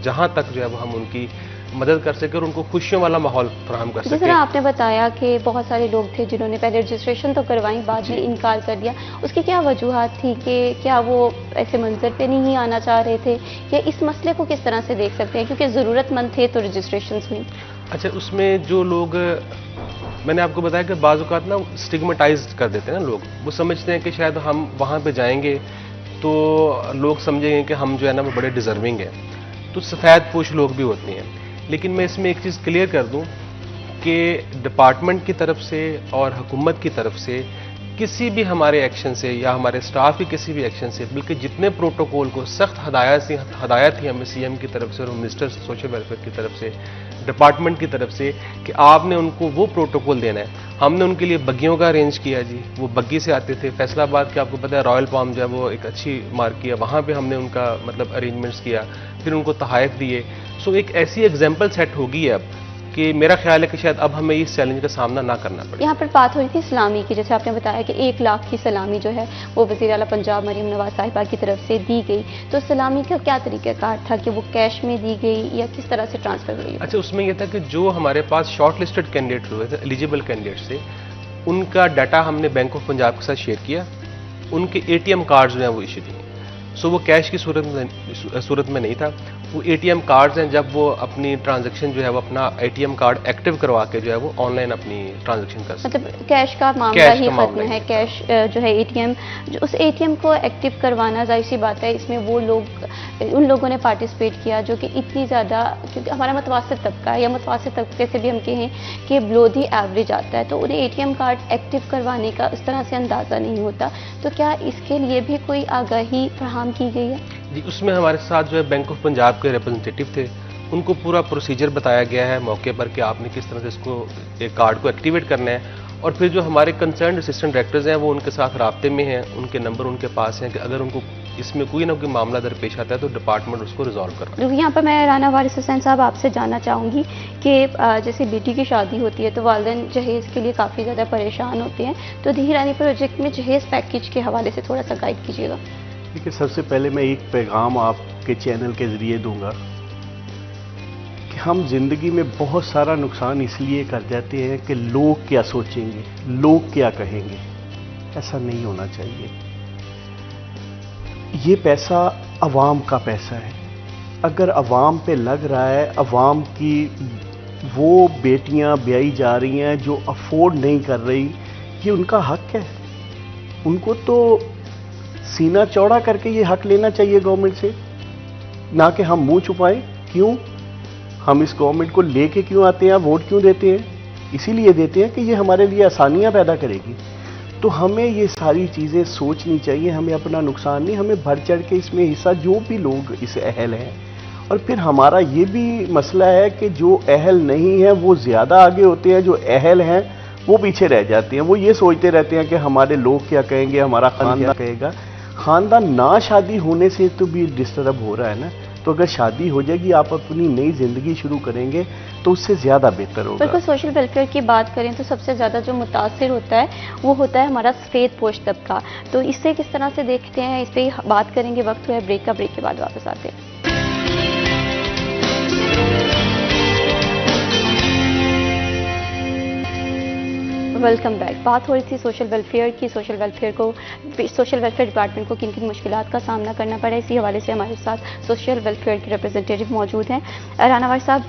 जहाँ तक जो है वो हम उनकी मदद कर सके और उनको खुशियों वाला माहौल फराहम कर जिस सके। तरह आपने बताया कि बहुत सारे लोग थे जिन्होंने पहले रजिस्ट्रेशन तो करवाई, बाद में इनकार कर दिया, उसकी क्या वजूहात थी? कि क्या वो ऐसे मंजर पे नहीं आना चाह रहे थे, या इस मसले को किस तरह से देख सकते हैं, क्योंकि ज़रूरतमंद थे तो रजिस्ट्रेशन हुई? अच्छा, उसमें जो लोग, मैंने आपको बताया कि बाज़ औक़ात ना स्टिग्मेटाइज कर देते हैं ना लोग, वो समझते हैं कि शायद हम वहाँ पे जाएंगे तो लोग समझेंगे कि हम जो है ना वो बड़े डिज़र्विंग हैं, तो सफ़ेद पोश लोग भी होते हैं। लेकिन मैं इसमें एक चीज़ क्लियर कर दूं कि डिपार्टमेंट की तरफ से और हुकूमत की तरफ से किसी भी हमारे एक्शन से या हमारे स्टाफ के किसी भी एक्शन से, बल्कि जितने प्रोटोकॉल को सख्त हदायत थी हमें सीएम की तरफ से और मिनिस्टर सोशल वेलफेयर की तरफ से, डिपार्टमेंट की तरफ से, कि आपने उनको वो प्रोटोकॉल देना है। हमने उनके लिए बग्गियों का अरेंज किया जी, वो बग्गी से आते थे। फैसलाबाद के आपको पता है रॉयल पाम जो है वो एक अच्छी मार्क है, वहाँ पे हमने उनका मतलब अरेंजमेंट्स किया, फिर उनको तहायफ दिए। सो एक ऐसी एग्जाम्पल सेट होगी अब कि मेरा ख्याल है कि शायद अब हमें इस चैलेंज का सामना ना करना पड़े। यहाँ पर बात हो रही थी सलामी की, जैसे आपने बताया कि 1 लाख की सलामी जो है वो वज़ीर आला पंजाब मरीम नवाज साहिबा की तरफ से दी गई, तो सलामी का क्या तरीक़ाकार था कि वो कैश में दी गई या किस तरह से ट्रांसफर हुई? अच्छा, उसमें यह था कि जो हमारे पास शॉर्ट लिस्टेड कैंडिडेट हुए थे, एलिजिबल कैंडिडेट्स थे, उनका डाटा हमने बैंक ऑफ पंजाब के साथ शेयर किया, उनके एटीएम कार्ड्स जो हैं वो इश्यू दिए। सो वो कैश की सूरत में नहीं था, वो एटीएम कार्ड्स हैं। जब वो अपनी ट्रांजैक्शन जो है वो अपना एटीएम कार्ड एक्टिव करवा के जो है वो ऑनलाइन अपनी ट्रांजैक्शन कर सकते हैं। मतलब कैश का मामला ही खत्म है, कैश जो है एटीएम, जो उस एटीएम को एक्टिव करवाना, जाहिर सी बात है इसमें वो लोग, उन लोगों ने पार्टिसिपेट किया जो कि इतनी ज़्यादा, क्योंकि हमारा मुतवासित तबका है या मुतवासित तबके से भी हम कहें कि बिलो दी एवरेज आता है, तो उन्हें एटीएम कार्ड एक्टिव करवाने का उस तरह से अंदाज़ा नहीं होता। तो क्या इसके लिए भी कोई आगाही फराहम की गई है? जी, उसमें हमारे साथ जो है बैंक ऑफ पंजाब के रिप्रेजेंटेटिव थे, उनको पूरा प्रोसीजर बताया गया है मौके पर कि आपने किस तरह से इसको एक कार्ड को एक्टिवेट करना है। और फिर जो हमारे कंसर्न असिस्टेंट डायरेक्टर्स हैं वो उनके साथ राब्ते में हैं, उनके नंबर उनके पास हैं कि अगर उनको इसमें कोई ना कोई मामला दरपेश आता है तो डिपार्टमेंट उसको रिजॉल्व करवा। यहाँ पर मैं राना वारिस हुसैन साहब आपसे जानना चाहूँगी कि जैसे बेटी की शादी होती है तो वालिदैन जहेज़ के लिए काफ़ी ज़्यादा परेशान होते हैं, तो धीरानी प्रोजेक्ट में जहेज़ पैकेज के हवाले से थोड़ा सा गाइड कीजिएगा। देखिए, सबसे पहले मैं एक पैगाम आपके चैनल के ज़रिए दूंगा कि हम ज़िंदगी में बहुत सारा नुकसान इसलिए कर जाते हैं कि लोग क्या सोचेंगे, लोग क्या कहेंगे। ऐसा नहीं होना चाहिए। ये पैसा अवाम का पैसा है। अगर अवाम पे लग रहा है, अवाम की वो बेटियां ब्याई जा रही हैं जो अफोर्ड नहीं कर रही, ये उनका हक है। उनको तो सीना चौड़ा करके ये हक लेना चाहिए गवर्नमेंट से, ना कि हम मुंह छुपाएं। क्यों हम इस गवर्नमेंट को लेके क्यों आते हैं, वोट क्यों देते हैं? इसीलिए देते हैं कि ये हमारे लिए आसानियां पैदा करेगी। तो हमें ये सारी चीज़ें सोचनी चाहिए। हमें अपना नुकसान नहीं, हमें बढ़ चढ़ के इसमें हिस्सा, जो भी लोग इस अहल हैं। और फिर हमारा ये भी मसला है कि जो अहल नहीं है वो ज़्यादा आगे होते हैं, जो अहल हैं वो पीछे रह जाते हैं। वो ये सोचते रहते हैं कि हमारे लोग क्या कहेंगे, हमारा खानदान क्या कहेगा। खानदान ना शादी होने से तो भी डिस्टर्ब हो रहा है ना। तो अगर शादी हो जाएगी, आप अपनी नई जिंदगी शुरू करेंगे तो उससे ज़्यादा बेहतर होगा। बिल्कुल, सोशल वेलफेयर की बात करें तो सबसे ज़्यादा जो मुतासिर होता है वो होता है हमारा सफ़ेद पोश तबका। तो इससे किस तरह से देखते हैं, इस पर बात करेंगे। वक्त हुआ है ब्रेक का, ब्रेक के बाद वापस आते हैं। Welcome back. बात हो रही थी सोशल वेलफेयर की। सोशल वेलफेयर डिपार्टमेंट को किन किन मुश्किलात का सामना करना पड़ा, इसी हवाले से हमारे साथ सोशल वेलफेयर के रिप्रेजेंटेटिव मौजूद हैं। राना वारिस साहब,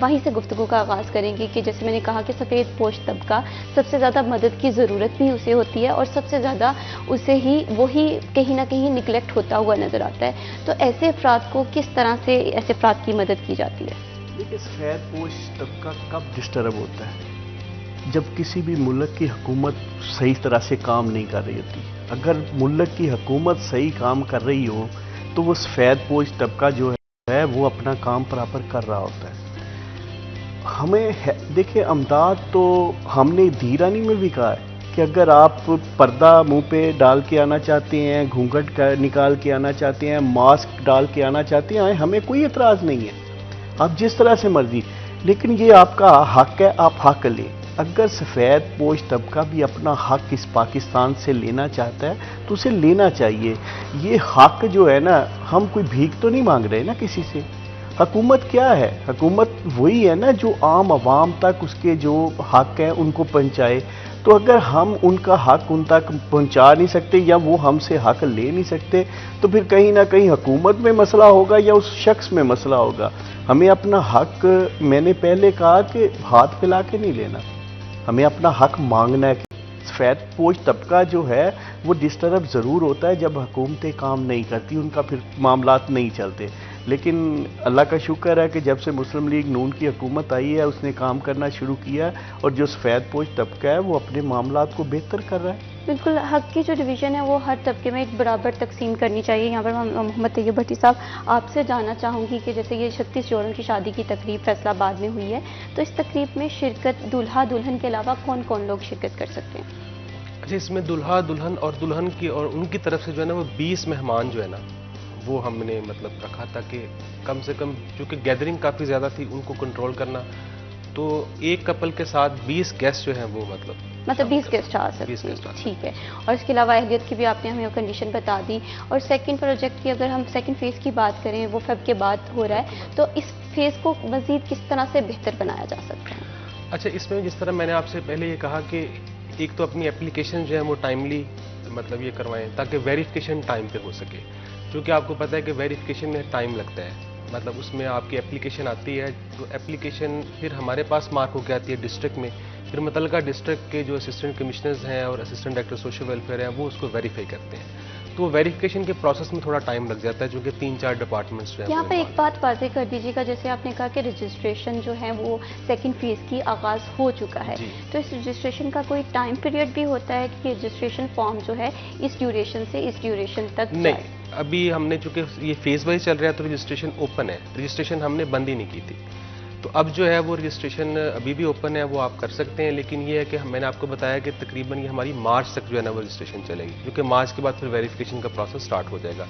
वहीं से गुफ्तगू का आगाज़ करेंगे कि जैसे मैंने कहा कि सफ़ेद पोश तबका सबसे ज़्यादा मदद की ज़रूरत भी उसे होती है और सबसे ज़्यादा उसे ही वही कहीं ना कहीं निगलेक्ट होता हुआ नज़र आता है। तो ऐसे अफराद को किस तरह से ऐसे अफराद की मदद की जाती है? देखिए, सफ़ेद पोश तबका कब डिस्टर्ब होता है? जब किसी भी मुल्क की हुकूमत सही तरह से काम नहीं कर रही होती। अगर मुल्क की हुकूमत सही काम कर रही हो तो वो सफ़ेद पोश तबका जो है वो अपना काम बराबर कर रहा होता है। हमें देखिए, अमदाद तो हमने धीरानी में भी कहा है कि अगर आप पर्दा मुंह पे डाल के आना चाहते हैं, घूंघट निकाल के आना चाहते हैं, मास्क डाल के आना चाहते हैं, हमें कोई एतराज़ नहीं है, आप जिस तरह से मर्जी। लेकिन ये आपका हक है, आप हक लें। अगर सफ़ेद पोश तबका भी अपना हक इस पाकिस्तान से लेना चाहता है तो उसे लेना चाहिए। ये हक जो है ना, हम कोई भीख तो नहीं मांग रहे ना किसी से। हुकूमत क्या है? हुकूमत वही है ना जो आम आवाम तक उसके जो हक हैं उनको पहुंचाए। तो अगर हम उनका हक उन तक पहुंचा नहीं सकते या वो हमसे हक ले नहीं सकते तो फिर कहीं ना कहीं हुकूमत में मसला होगा या उस शख्स में मसला होगा। हमें अपना हक, मैंने पहले कहा कि हाथ फैला के नहीं लेना, हमें अपना हक मांगना है। सफ़ेद पोश तबका जो है वो डिस्टर्ब ज़रूर होता है जब हुकूमतें काम नहीं करती, उनका फिर मामलात नहीं चलते। लेकिन अल्लाह का शुक्र है कि जब से मुस्लिम लीग नून की हुकूमत आई है उसने काम करना शुरू किया और जो सफ़ेद पोश तबका है वो अपने मामलात को बेहतर कर रहा है। बिल्कुल, हक की जो डिवीज़न है वो हर तबके में एक बराबर तकसीम करनी चाहिए। यहाँ पर मोहम्मद तैयब भट्टी साहब, आपसे जानना चाहूँगी कि जैसे ये 36 जोड़ों की शादी की तकरीब फैसलाबाद में हुई है, तो इस तकरीब में शिरकत दूल्हा दुल्हन के अलावा कौन कौन लोग शिरकत कर सकते हैं? अच्छा, इसमें दूल्हा दुल्हन और दुल्हन की और उनकी तरफ से जो है ना वो 20 मेहमान जो है ना वो हमने मतलब रखा था कि कम से कम, क्योंकि गैदरिंग काफ़ी ज़्यादा थी, उनको कंट्रोल करना, तो एक कपल के साथ 20 गेस्ट जो हैं वो मतलब 20 गेस्ट आ सकते 20 गेस्ट आ हैं, ठीक है। और इसके अलावा अहलियत की भी आपने हमें कंडीशन बता दी। और सेकंड प्रोजेक्ट की अगर हम सेकंड फेज़ की बात करें, वो फेब के बाद हो रहा है, तो इस फेज़ को मज़ीद किस तरह से बेहतर बनाया जा सकता है? अच्छा, इसमें जिस तरह मैंने आपसे पहले ये कहा कि एक तो अपनी एप्लीकेशन जो है वो टाइमली मतलब ये करवाएं ताकि वेरिफिकेशन टाइम पे हो सके, क्योंकि आपको पता है कि वेरिफिकेशन में टाइम लगता है। मतलब उसमें आपकी एप्लीकेशन आती है, तो एप्लीकेशन फिर हमारे पास मार्क होकर आती है डिस्ट्रिक्ट में, फिर मुतल्लिका डिस्ट्रिक्ट के जो असिस्टेंट कमिश्नर्स हैं और असिस्टेंट डायरेक्टर सोशल वेलफेयर हैं वो उसको वेरीफाई करते हैं। तो वेरिफिकेशन के प्रोसेस में थोड़ा टाइम लग जाता है, जो कि 3-4 डिपार्टमेंट्स जो है यहाँ वो पर एक involved बात वाज़ेह कर दीजिएगा, जैसे आपने कहा कि रजिस्ट्रेशन जो है वो सेकंड फेज़ की आगाज़ हो चुका है, जी। तो इस रजिस्ट्रेशन का कोई टाइम पीरियड भी होता है कि रजिस्ट्रेशन फॉर्म जो है इस ड्यूरेशन से इस ड्यूरेशन तक नहीं, जाए? अभी हमने चूंकि ये फेज वाइज चल रहा है तो रजिस्ट्रेशन ओपन है, रजिस्ट्रेशन हमने बंद ही नहीं की थी। तो अब जो है वो रजिस्ट्रेशन अभी भी ओपन है, वो आप कर सकते हैं, लेकिन ये है कि मैंने आपको बताया कि तकरीबन ये हमारी मार्च तक जो है ना वो रजिस्ट्रेशन चलेगी, क्योंकि मार्च के बाद फिर वेरिफिकेशन का प्रोसेस स्टार्ट हो जाएगा।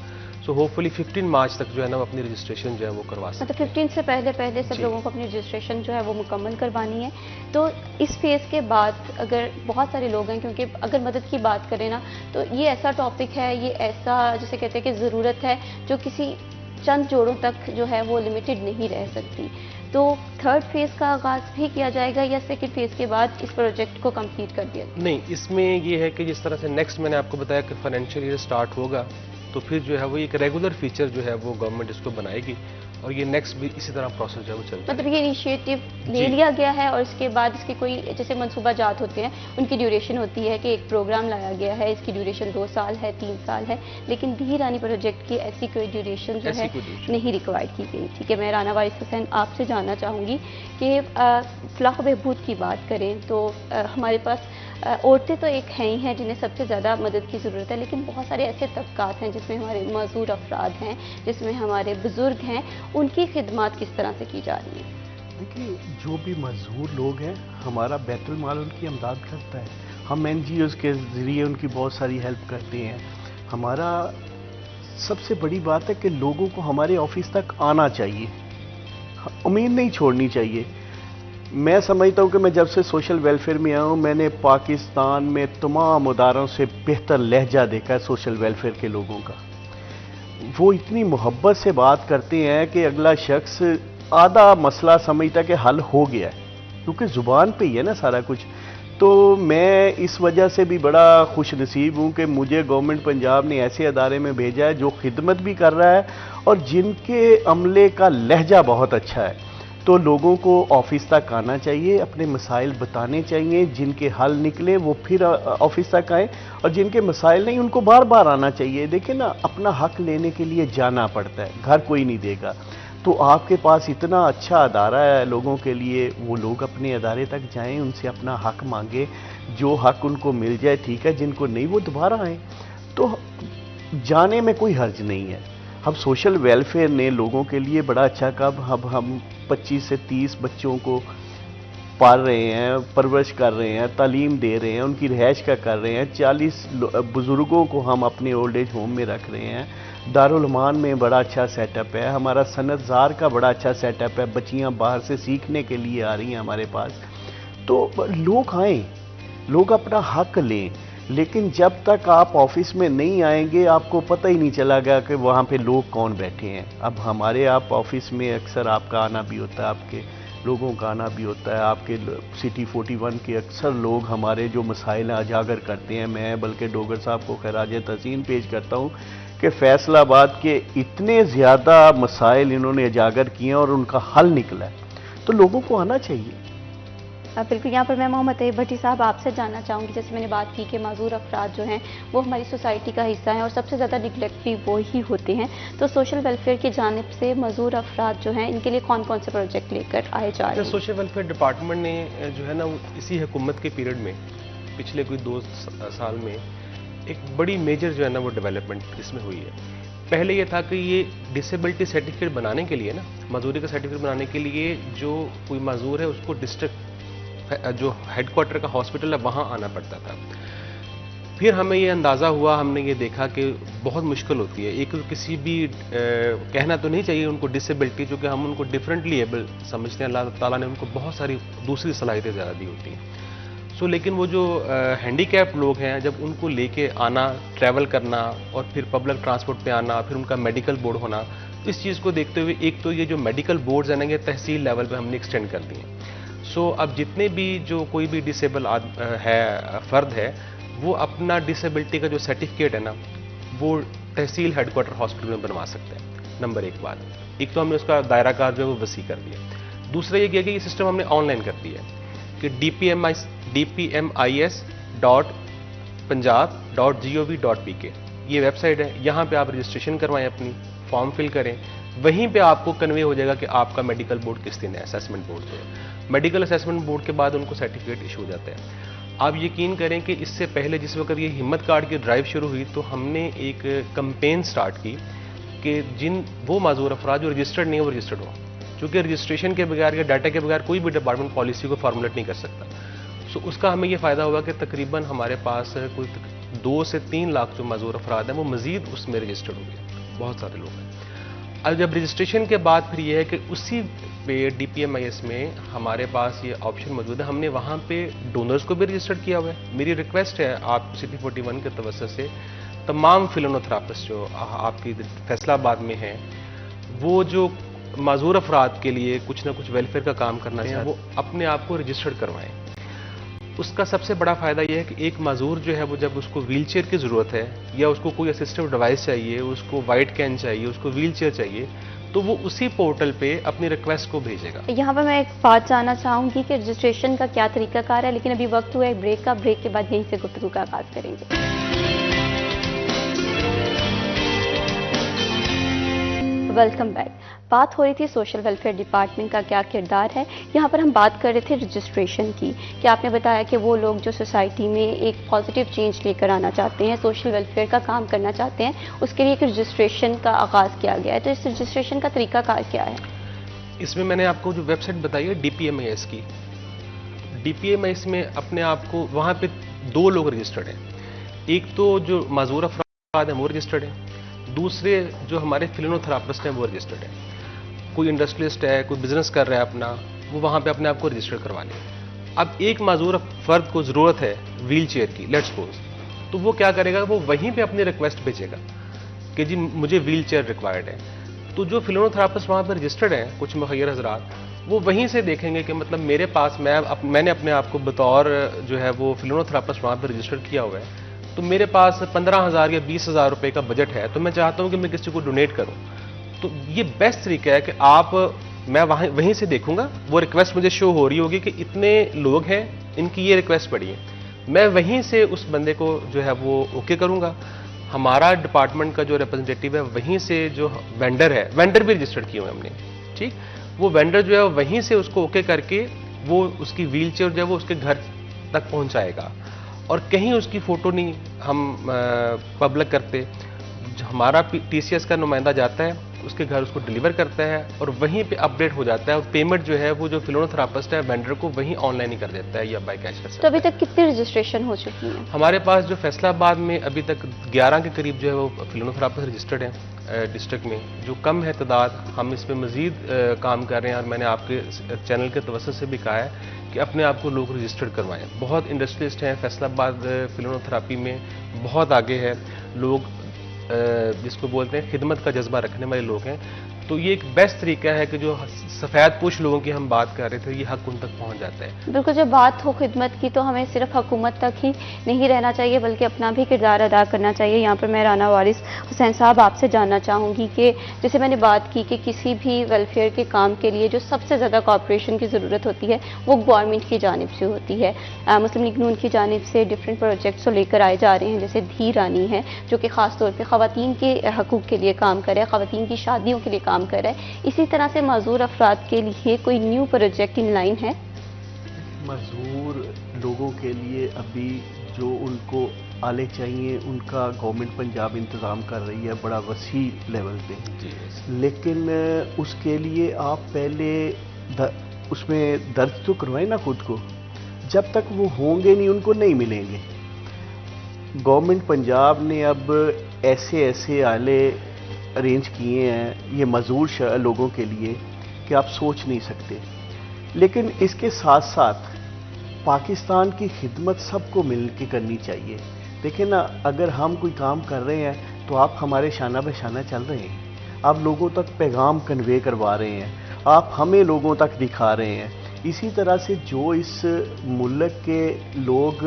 सो होपफुली 15 मार्च तक जो है ना वो अपनी रजिस्ट्रेशन जो है वो करवा सकते मतलब 15 से पहले सब जी। लोगों को अपनी रजिस्ट्रेशन जो है वो मुकम्मल करवानी है। तो इस फेज़ के बाद अगर बहुत सारे लोग हैं, क्योंकि अगर मदद की बात करें ना, तो ये ऐसा टॉपिक है, ये ऐसा जिसे कहते हैं कि ज़रूरत है जो किसी चंद जोड़ों तक जो है वो लिमिटेड नहीं रह सकती। तो थर्ड फेज़ का आगाज़ भी किया जाएगा या सेकंड फेज़ के बाद इस प्रोजेक्ट को कंप्लीट कर दिया? नहीं, इसमें ये है कि जिस तरह से नेक्स्ट मैंने आपको बताया कि फाइनेंशियल ईयर स्टार्ट होगा, तो फिर जो है वो एक रेगुलर फीचर जो है वो गवर्नमेंट इसको बनाएगी और ये नेक्स्ट भी इसी तरह प्रोसेस जो है वो चलता मतलब ये इनिशिएटिव ले जी। लिया गया है और इसके बाद इसके कोई जैसे मनसूबा जात होते हैं, उनकी ड्यूरेशन होती है कि एक प्रोग्राम लाया गया है, इसकी ड्यूरेशन 2 साल है, 3 साल है, लेकिन धी रानी प्रोजेक्ट की ऐसी कोई ड्यूरेशन जो ऐसी है कोई duration नहीं रिक्वायर्ड की गई। ठीक है, मैं राना वारिस हुसैन आपसे जानना चाहूँगी कि फलाह बहबूद की बात करें तो हमारे पास औरतें तो एक हैं ही हैं जिन्हें सबसे ज़्यादा मदद की ज़रूरत है, लेकिन बहुत सारे ऐसे तबकात हैं जिसमें हमारे मज़दूर अफराद हैं, जिसमें हमारे बुज़ुर्ग हैं, उनकी खिदमत किस तरह से की जा रही है? देखिए, जो भी मजदूर लोग हैं हमारा बैतुल माल उनकी इमदाद करता है, हम NGOs के ज़रिए उनकी बहुत सारी हेल्प करते हैं। हमारा सबसे बड़ी बात है कि लोगों को हमारे ऑफिस तक आना चाहिए, उम्मीद नहीं छोड़नी चाहिए। मैं समझता हूँ कि मैं जब से सोशल वेलफेयर में आया हूँ, मैंने पाकिस्तान में तमाम उदारों से बेहतर लहजा देखा है सोशल वेलफेयर के लोगों का। वो इतनी मोहब्बत से बात करते हैं कि अगला शख्स आधा मसला समझता है कि हल हो गया है, क्योंकि ज़ुबान पे ही है ना सारा कुछ। तो मैं इस वजह से भी बड़ा खुश नसीब हूँ कि मुझे गवर्नमेंट पंजाब ने ऐसे अदारे में भेजा है जो खिदमत भी कर रहा है और जिनके अमले का लहजा बहुत अच्छा है। तो लोगों को ऑफिस तक आना चाहिए, अपने मसाइल बताने चाहिए, जिनके हल निकले वो फिर ऑफिस तक आए और जिनके मसाइल नहीं उनको बार बार आना चाहिए। देखिए ना, अपना हक लेने के लिए जाना पड़ता है, घर कोई नहीं देगा। तो आपके पास इतना अच्छा अदारा है लोगों के लिए, वो लोग अपने अदारे तक जाएं, उनसे अपना हक मांगे, जो हक उनको मिल जाए ठीक है, जिनको नहीं वो दोबारा आए। तो जाने में कोई हर्ज नहीं है। अब सोशल वेलफेयर ने लोगों के लिए बड़ा अच्छा काम, अब हम 25 से 30 बच्चों को पाल रहे हैं, परवरिश कर रहे हैं, तालीम दे रहे हैं, उनकी रिहाइश का कर रहे हैं, 40 बुज़ुर्गों को हम अपने ओल्ड एज होम में रख रहे हैं। दारुल अमान में बड़ा अच्छा सेटअप है, हमारा सनतजार का बड़ा अच्छा सेटअप है, बच्चियां बाहर से सीखने के लिए आ रही हैं हमारे पास। तो लोग आएँ, लोग अपना हक लें, लेकिन जब तक आप ऑफिस में नहीं आएंगे आपको पता ही नहीं चलेगा कि वहाँ पे लोग कौन बैठे हैं। अब हमारे आप ऑफिस में अक्सर आपका आना भी होता है, आपके लोगों का आना भी होता है, आपके सिटी 41 के अक्सर लोग हमारे जो मसाइल उजागर करते हैं। मैं बल्कि डोगर साहब को खराज तहसीन पेश करता हूँ कि फैसलाबाद के इतने ज़्यादा मसाइल इन्होंने उजागर किए हैं और उनका हल निकला है, तो लोगों को आना चाहिए। बिल्कुल, यहाँ पर मैं मोहम्मद तैयब भट्टी साहब आपसे जानना चाहूँगी, जैसे मैंने बात की कि माजूर अफराद जो हैं वो हमारी सोसाइटी का हिस्सा हैं और सबसे ज़्यादा निगलेक्ट भी वो ही होते हैं, तो सोशल वेलफेयर की जानिब से माजूर अफराद जो हैं इनके लिए कौन कौन से प्रोजेक्ट लेकर आए जा रहे हैं? सोशल वेलफेयर डिपार्टमेंट ने जो है ना वो इसी हुकूमत के पीरियड में पिछले कोई 2 साल में एक बड़ी मेजर जो है ना वो डेवलपमेंट इसमें हुई है। पहले ये था कि ये डिसेबिलिटी सर्टिफिकेट बनाने के लिए ना, मजदूरी का सर्टिफिकेट बनाने के लिए जो कोई मजदूर है उसको डिस्ट्रिक्ट जो हेडक्वार्टर का हॉस्पिटल है वहाँ आना पड़ता था। फिर हमें ये अंदाज़ा हुआ, हमने ये देखा कि बहुत मुश्किल होती है। एक तो किसी भी कहना तो नहीं चाहिए उनको डिसेबिलिटी, क्योंकि हम उनको डिफरेंटली एबल समझते हैं। अल्लाह ताला ने उनको बहुत सारी दूसरी सलाहियतें ज़्यादा दी होती हैं। लेकिन वो जो हैंडीकैप लोग हैं, जब उनको लेके आना, ट्रैवल करना और फिर पब्लिक ट्रांसपोर्ट पे आना, फिर उनका मेडिकल बोर्ड होना, तो इस चीज़ को देखते हुए एक तो ये जो मेडिकल बोर्ड्स हैं ना ये तहसील लेवल पे हमने एक्सटेंड कर दिए। अब जितने भी जो कोई भी डिसेबल फ़र्द है वो अपना डिसेबिलिटी का जो सर्टिफिकेट है ना वो तहसील हेडक्वार्टर हॉस्पिटल में बनवा सकते हैं। नंबर 1 बात, एक तो हमने उसका दायरा कार जो है वो वसी कर दिया। दूसरा ये किया कि ये सिस्टम हमने ऑनलाइन कर दिया है कि dpmis.punjab.gov.pk ये वेबसाइट है। यहाँ पे आप रजिस्ट्रेशन करवाएं, अपनी फॉर्म फिल करें, वहीं पे आपको कन्वे हो जाएगा कि आपका मेडिकल बोर्ड किस दिन है, असेसमेंट बोर्ड जो है। मेडिकल असेसमेंट बोर्ड के बाद उनको सर्टिफिकेट इशू हो जाता है। आप यकीन करें कि इससे पहले जिस वक्त ये हिम्मत कार्ड की ड्राइव शुरू हुई तो हमने एक कंपेन स्टार्ट की कि जिन वो माजूर अफराद जो रजिस्टर्ड नहीं है वो रजिस्टर्ड हो, क्योंकि रजिस्ट्रेशन के बगैर या डाटा के बगैर कोई भी डिपार्टमेंट पॉलिसी को फॉर्मुलेट नहीं कर सकता। उसका हमें ये फ़ायदा हुआ कि तकरीबन हमारे पास कोई 2 से 3 लाख जो माजूर अफराद हैं वो मज़ीद उसमें रजिस्टर्ड हो गए, बहुत सारे लोग हैं। अब जब रजिस्ट्रेशन के बाद फिर ये है कि उसी पे DPMIS में हमारे पास ये ऑप्शन मौजूद है, हमने वहाँ पे डोनर्स को भी रजिस्टर्ड किया हुआ है। मेरी रिक्वेस्ट है आप CP41 के तवज्जो से तमाम फिलोनोथेरापिस्ट जो आपकी फैसलाबाद में हैं, वो जो माजूर अफराद के लिए कुछ ना कुछ वेलफेयर का काम करना चाहिए, वो अपने आप को रजिस्टर्ड करवाएं। उसका सबसे बड़ा फ़ायदा यह है कि एक माजूर जो है वो जब उसको व्हीलचेयर की ज़रूरत है या उसको कोई असिस्टिव डिवाइस चाहिए, उसको वाइट कैन चाहिए, उसको व्हीलचेयर चाहिए, तो वो उसी पोर्टल पे अपनी रिक्वेस्ट को भेजेगा। यहाँ पर मैं एक बात जानना चाहूँगी कि रजिस्ट्रेशन का क्या तरीकाकार है, लेकिन अभी वक्त हुआ है ब्रेक का। ब्रेक के बाद यहीं से गुफ्तगू का आगाज़ करेंगे। Welcome back. बात हो रही थी सोशल वेलफेयर डिपार्टमेंट का क्या किरदार है। यहाँ पर हम बात कर रहे थे रजिस्ट्रेशन की, कि आपने बताया कि वो लोग जो सोसाइटी में एक पॉजिटिव चेंज लेकर आना चाहते हैं, सोशल वेलफेयर का काम करना चाहते हैं, उसके लिए एक रजिस्ट्रेशन का आगाज़ किया गया है। तो इस रजिस्ट्रेशन का तरीकाकार क्या है? इसमें मैंने आपको जो वेबसाइट बताई है DPMIS की, DPMIS में अपने आप को वहाँ पे 2 लोग रजिस्टर्ड हैं। एक तो जो माजूर अफराद हैं वो रजिस्टर्ड है, दूसरे जो हमारे फिलोनोथेरापिस्ट हैं वो रजिस्टर्ड है। कोई इंडस्ट्रियलिस्ट है, कोई बिजनेस कर रहा है अपना, वो वहाँ पे अपने आप को रजिस्टर करवा ले। अब एक माजूर फर्द को ज़रूरत है व्हील चेयर की, लेट्स सपोज, तो वो क्या करेगा, वो वहीं पे अपनी रिक्वेस्ट भेजेगा कि जी मुझे व्हील चेयर रिक्वायर्ड है। तो जो फिलोनोथेरापिस्ट वहाँ पर रजिस्टर्ड हैं, कुछ मुखय्यर हजरात, वो वहीं से देखेंगे कि मतलब मेरे पास मैंने अपने आप को बतौर जो है वो फिलोनोथेरापिस्ट वहाँ पर रजिस्टर किया हुआ है, तो मेरे पास 15,000 या 20,000 रुपये का बजट है, तो मैं चाहता हूँ कि मैं किसी को डोनेट करूँ। तो ये बेस्ट तरीका है कि मैं वहीं से देखूंगा, वो रिक्वेस्ट मुझे शो हो रही होगी कि इतने लोग हैं, इनकी ये रिक्वेस्ट पड़ी है, मैं वहीं से उस बंदे को जो है वो ओके करूँगा। हमारा डिपार्टमेंट का जो रिप्रेजेंटेटिव है वहीं से जो वेंडर है, वेंडर भी रजिस्टर्ड किए हुए हमने, ठीक, वो वेंडर जो है वहीं से उसको ओके करके वो उसकी व्हील चेयर जो है वो उसके घर तक पहुँचाएगा, और कहीं उसकी फ़ोटो नहीं हम पब्लिक करते। हमारा TCS का नुमाइंदा जाता है, उसके घर उसको डिलीवर करता है और वहीं पे अपडेट हो जाता है, और पेमेंट जो है वो जो फिलोनोथेरापिस्ट है वेंडर को वहीं ऑनलाइन ही कर देता है या बाय कैश कर सकता है। तो अभी तक कितनी रजिस्ट्रेशन हो चुकी है? हमारे पास जो फैसलाबाद में अभी तक 11 के करीब जो है वो फिलोनोथेरापिस्ट रजिस्टर्ड हैं डिस्ट्रिक्ट में, जो कम है तादाद। हम इस पर मज़ीद काम कर रहे हैं, और मैंने आपके चैनल के तवज्जो से भी कहा है कि अपने आप को लोग रजिस्टर्ड करवाएं। बहुत इंडस्ट्रियलिस्ट हैं फैसलाबाद, फिलोनोथेरापी में बहुत आगे है लोग, जिसको बोलते हैं खिदमत का जज्बा रखने वाले लोग हैं। तो ये एक बेस्ट तरीका है कि जो सफ़ेद पोश लोगों की हम बात कर रहे थे, ये हक उन तक पहुंच जाता है। बिल्कुल, जब बात हो खिदमत की तो हमें सिर्फ हुकूमत तक ही नहीं रहना चाहिए बल्कि अपना भी किरदार अदा करना चाहिए। यहाँ पर मैं राना वारिस हुसैन साहब आपसे जानना चाहूँगी कि जैसे मैंने बात की कि किसी भी वेलफेयर के काम के लिए जो सबसे ज़्यादा कॉपरेशन की ज़रूरत होती है वो गवर्नमेंट की जानिब से होती है। मुस्लिम लीग नून की जानिब से डिफरेंट प्रोजेक्ट्स लेकर आए जा रहे हैं, जैसे धी रानी है जो कि ख़ास तौर पर ख़वातीन के हकूक़ के लिए काम कर रहा है, ख़वातीन की शादियों के लिए काम कर रहा है। इसी तरह से माजूर अफराद के लिए कोई न्यू प्रोजेक्ट इन लाइन है? मजदूर लोगों के लिए अभी जो उनको आले चाहिए उनका गवर्नमेंट पंजाब इंतज़ाम कर रही है बड़ा वसी लेवल पे, लेकिन उसके लिए आप पहले उसमें दर्ज तो करवाएं ना खुद को। जब तक वो होंगे नहीं उनको नहीं मिलेंगे। गवर्नमेंट पंजाब ने अब ऐसे ऐसे आले अरेंज किए हैं ये मजदूर लोगों के लिए कि आप सोच नहीं सकते। लेकिन इसके साथ साथ पाकिस्तान की खिदमत सबको मिल के करनी चाहिए। देखिए ना, अगर हम कोई काम कर रहे हैं तो आप हमारे शाना बशाना चल रहे हैं, आप लोगों तक पैगाम कन्वे करवा रहे हैं, आप हमें लोगों तक दिखा रहे हैं। इसी तरह से जो इस मुल्क के लोग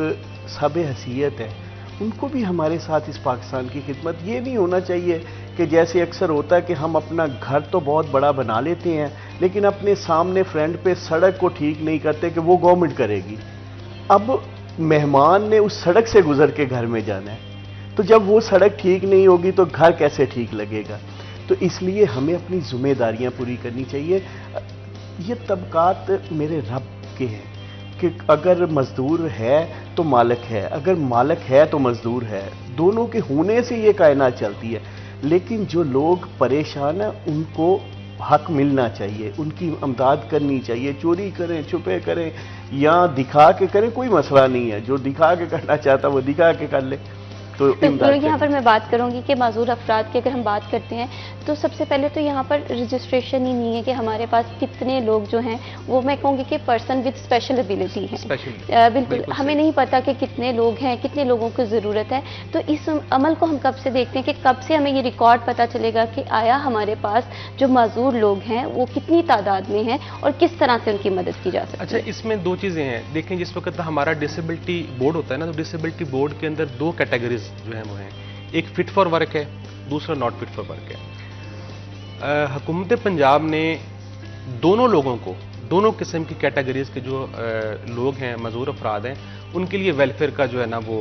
सब हसीयत है उनको भी हमारे साथ इस पाकिस्तान की खिदमत, ये नहीं होना चाहिए कि जैसे अक्सर होता है कि हम अपना घर तो बहुत बड़ा बना लेते हैं लेकिन अपने सामने फ्रंट पे सड़क को ठीक नहीं करते कि वो गवर्नमेंट करेगी। अब मेहमान ने उस सड़क से गुजर के घर में जाना है, तो जब वो सड़क ठीक नहीं होगी तो घर कैसे ठीक लगेगा। तो इसलिए हमें अपनी जिम्मेदारियां पूरी करनी चाहिए। ये तबकात मेरे रब के हैं कि अगर मजदूर है तो मालिक है, अगर मालिक है तो मजदूर है, दोनों के होने से ये कायनात चलती है। लेकिन जो लोग परेशान हैं उनको हक मिलना चाहिए, उनकी अमदाद करनी चाहिए। चोरी करें, छुपे करें या दिखा के करें, कोई मसला नहीं है। जो दिखा के करना चाहता वो दिखा के कर ले। तो यहाँ पर मैं बात करूंगी कि माजूर अफराद की अगर हम बात करते हैं तो सबसे पहले तो यहाँ पर रजिस्ट्रेशन ही नहीं है कि हमारे पास कितने लोग जो हैं वो मैं कहूँगी कि पर्सन विद स्पेशल एबिलिटी हैं। बिल्कुल हमें नहीं पता कि कितने लोग हैं, कितने लोगों को ज़रूरत है। तो इस अमल को हम कब से देखते हैं कि कब से हमें ये रिकॉर्ड पता चलेगा कि आया हमारे पास जो माजूर लोग हैं वो कितनी तादाद में हैं और किस तरह से उनकी मदद की जा सकती है। अच्छा, इसमें दो चीज़ें हैं। देखें, जिस वक्त हमारा डिसेबिलिटी बोर्ड होता है ना, तो डिसेबिलिटी बोर्ड के अंदर दो कैटेगरीज जो है वो हैं, एक फिट फॉर वर्क है, दूसरा नॉट फिट फॉर वर्क है। हुकूमत पंजाब ने दोनों लोगों को, दोनों किस्म की कैटेगरीज के जो लोग हैं, मजदूर अफराद हैं, उनके लिए वेलफेयर का जो है ना वो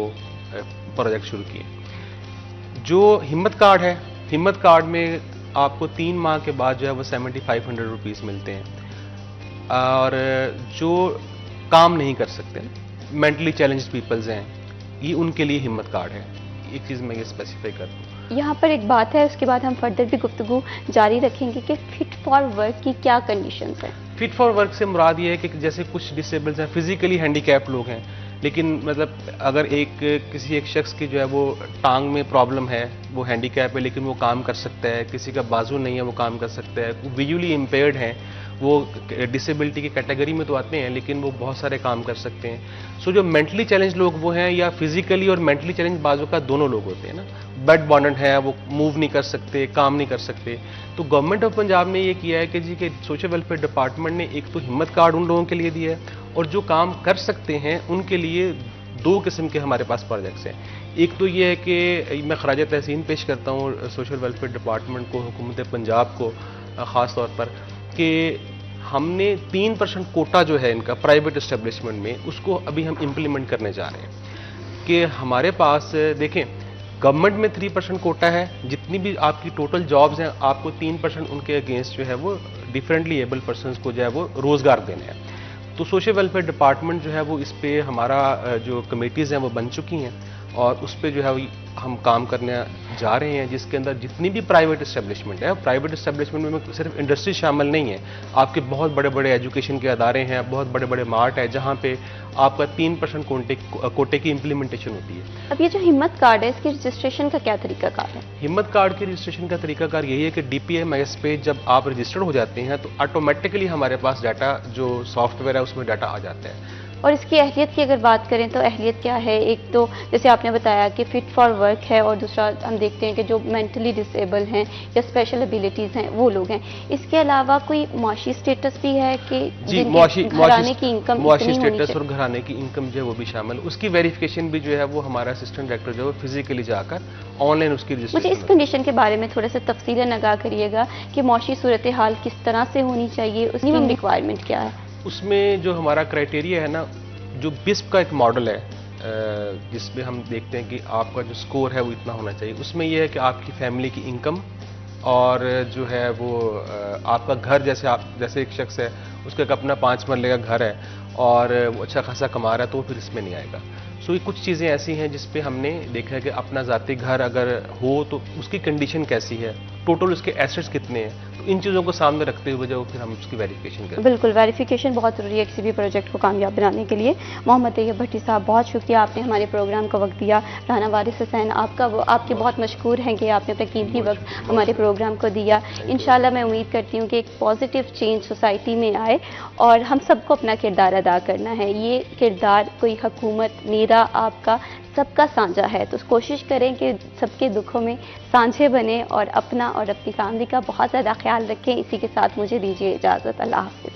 प्रोजेक्ट शुरू किए। जो हिम्मत कार्ड है, हिम्मत कार्ड में आपको 3 माह के बाद जो है वो 7500 रुपीज़ मिलते हैं। और जो काम नहीं कर सकते, मेंटली चैलेंज्ड पीपल्स हैं, ये उनके लिए हिम्मत कार्ड है। एक चीज़ मैं ये स्पेसिफाई कर दूँ। यहाँ पर एक बात है, उसके बाद हम फर्दर भी गुफ्तगू जारी रखेंगे कि फिट फॉर वर्क की क्या कंडीशंस हैं। फिट फॉर वर्क से मुराद ये है कि जैसे कुछ डिसेबल्स हैं, फिजिकली हैंडीकैप लोग हैं, लेकिन मतलब अगर किसी एक शख्स की जो है वो टांग में प्रॉब्लम है, वो हैंडीकैप है लेकिन वो काम कर सकता है, किसी का बाजू नहीं है वो काम कर सकता है, विजुअली इम्पेयर्ड हैं, वो डिसेबिलिटी की कैटेगरी में तो आते हैं लेकिन वो बहुत सारे काम कर सकते हैं। सो जो मेंटली चैलेंज लोग वो हैं, या फिजिकली और मेंटली चैलेंज बाजू का दोनों लोग होते हैं ना, बेड बॉन्डेड है, वो मूव नहीं कर सकते, काम नहीं कर सकते। तो गवर्नमेंट ऑफ पंजाब ने ये किया है कि जी के सोशल वेलफेयर डिपार्टमेंट ने एक तो हिम्मत कार्ड उन लोगों के लिए दिया है, और जो काम कर सकते हैं उनके लिए 2 किस्म के हमारे पास प्रोजेक्ट्स हैं। एक तो ये है कि मैं खराज तहसीन पेश करता हूँ सोशल वेलफेयर डिपार्टमेंट को, हुकूमत पंजाब को ख़ास तौर पर, कि हमने 3% कोटा जो है इनका प्राइवेट इस्टेब्लिशमेंट में, उसको अभी हम इम्प्लीमेंट करने जा रहे हैं। कि हमारे पास देखें, गवर्नमेंट में 3% कोटा है, जितनी भी आपकी टोटल जॉब्स हैं आपको 3% उनके अगेंस्ट जो है वो डिफरेंटली एबल पर्सनस को जो है वो रोज़गार देने हैं। तो सोशल वेलफेयर डिपार्टमेंट जो है वो इस पे हमारा जो कमेटीज़ हैं वो बन चुकी हैं और उस पे जो है हम काम करने जा रहे हैं, जिसके अंदर जितनी भी प्राइवेट इस्टेब्लिशमेंट है, प्राइवेट इस्टेब्लिशमेंट में सिर्फ इंडस्ट्री शामिल नहीं है, आपके बहुत बड़े बड़े एजुकेशन के अदारे हैं, बहुत बड़े बड़े मार्ट है, जहाँ पे आपका 3% कोटे की इम्प्लीमेंटेशन होती है। अब ये जो हिम्मत कार्ड है, इसकी रजिस्ट्रेशन का क्या तरीकाकार है? हिम्मत कार्ड के रजिस्ट्रेशन का तरीकाकार यही है कि DPMS पे जब आप रजिस्टर्ड हो जाते हैं तो ऑटोमेटिकली हमारे पास डाटा, जो सॉफ्टवेयर है उसमें डाटा आ जाता है। और इसकी अहलियत की अगर बात करें तो अहलियत क्या है? एक तो जैसे आपने बताया कि फिट फॉर वर्क है, और दूसरा हम देखते हैं कि जो मेंटली डिसेबल हैं या स्पेशल एबिलिटीज़ हैं वो लोग हैं। इसके अलावा कोई माशी स्टेटस भी है कि जी, घराने की इनकम मुआशी इतनी होनी स्टेटस और घराने की इनकम जो है वो भी शामिल, उसकी वेरिफिकेशन भी जो है वो हमारा असिस्टेंट डायरेक्टर जो है वो फिजिकली जाकर ऑनलाइन उसकी मुझे इस रजिस्ट्रेशन कंडीशन के बारे में थोड़ा सा तफसीलन आगाह करिएगा कि मौशी सूरत हाल किस तरह से होनी चाहिए, उसकी मिनिमम रिक्वायरमेंट क्या है? उसमें जो हमारा क्राइटेरिया है ना, जो बिस्प का एक मॉडल है जिसमें हम देखते हैं कि आपका जो स्कोर है वो इतना होना चाहिए। उसमें यह है कि आपकी फैमिली की इनकम और जो है वो आपका घर, जैसे एक शख्स है उसका एक अपना 5 मरले का घर है और वो अच्छा खासा कमा रहा है, तो वो फिर इसमें नहीं आएगा। सो ये कुछ चीज़ें ऐसी हैं जिस पे हमने देखा है कि अपना ज़ाती घर अगर हो तो उसकी कंडीशन कैसी है, टोटल उसके एसेट्स कितने हैं, तो इन चीज़ों को सामने रखते हुए जो फिर हम उसकी वेरिफिकेशन करें। बिल्कुल, वेरिफिकेशन बहुत ज़रूरी है किसी भी प्रोजेक्ट को कामयाब बनाने के लिए। मोहम्मद तैयब भट्टी साहब, बहुत शुक्रिया, आपने हमारे प्रोग्राम को वक्त दिया। राना वारिस हुसैन, आपके बहुत मशकूर हैं कि आपने अपना कीमती वक्त हमारे प्रोग्राम को दिया। इंशाल्लाह मैं उम्मीद करती हूँ कि एक पॉजिटिव चेंज सोसाइटी में आए और हम सबको अपना किरदार अदा करना है। ये किरदार कोई हुकूमत, मेरा, आपका, सबका साझा है, तो कोशिश करें कि सबके दुखों में साझे बने और अपना और अपनी फैमिली का बहुत ज़्यादा ख्याल रखें। इसी के साथ मुझे दीजिए इजाज़त। अल्लाह हाफ़िज़।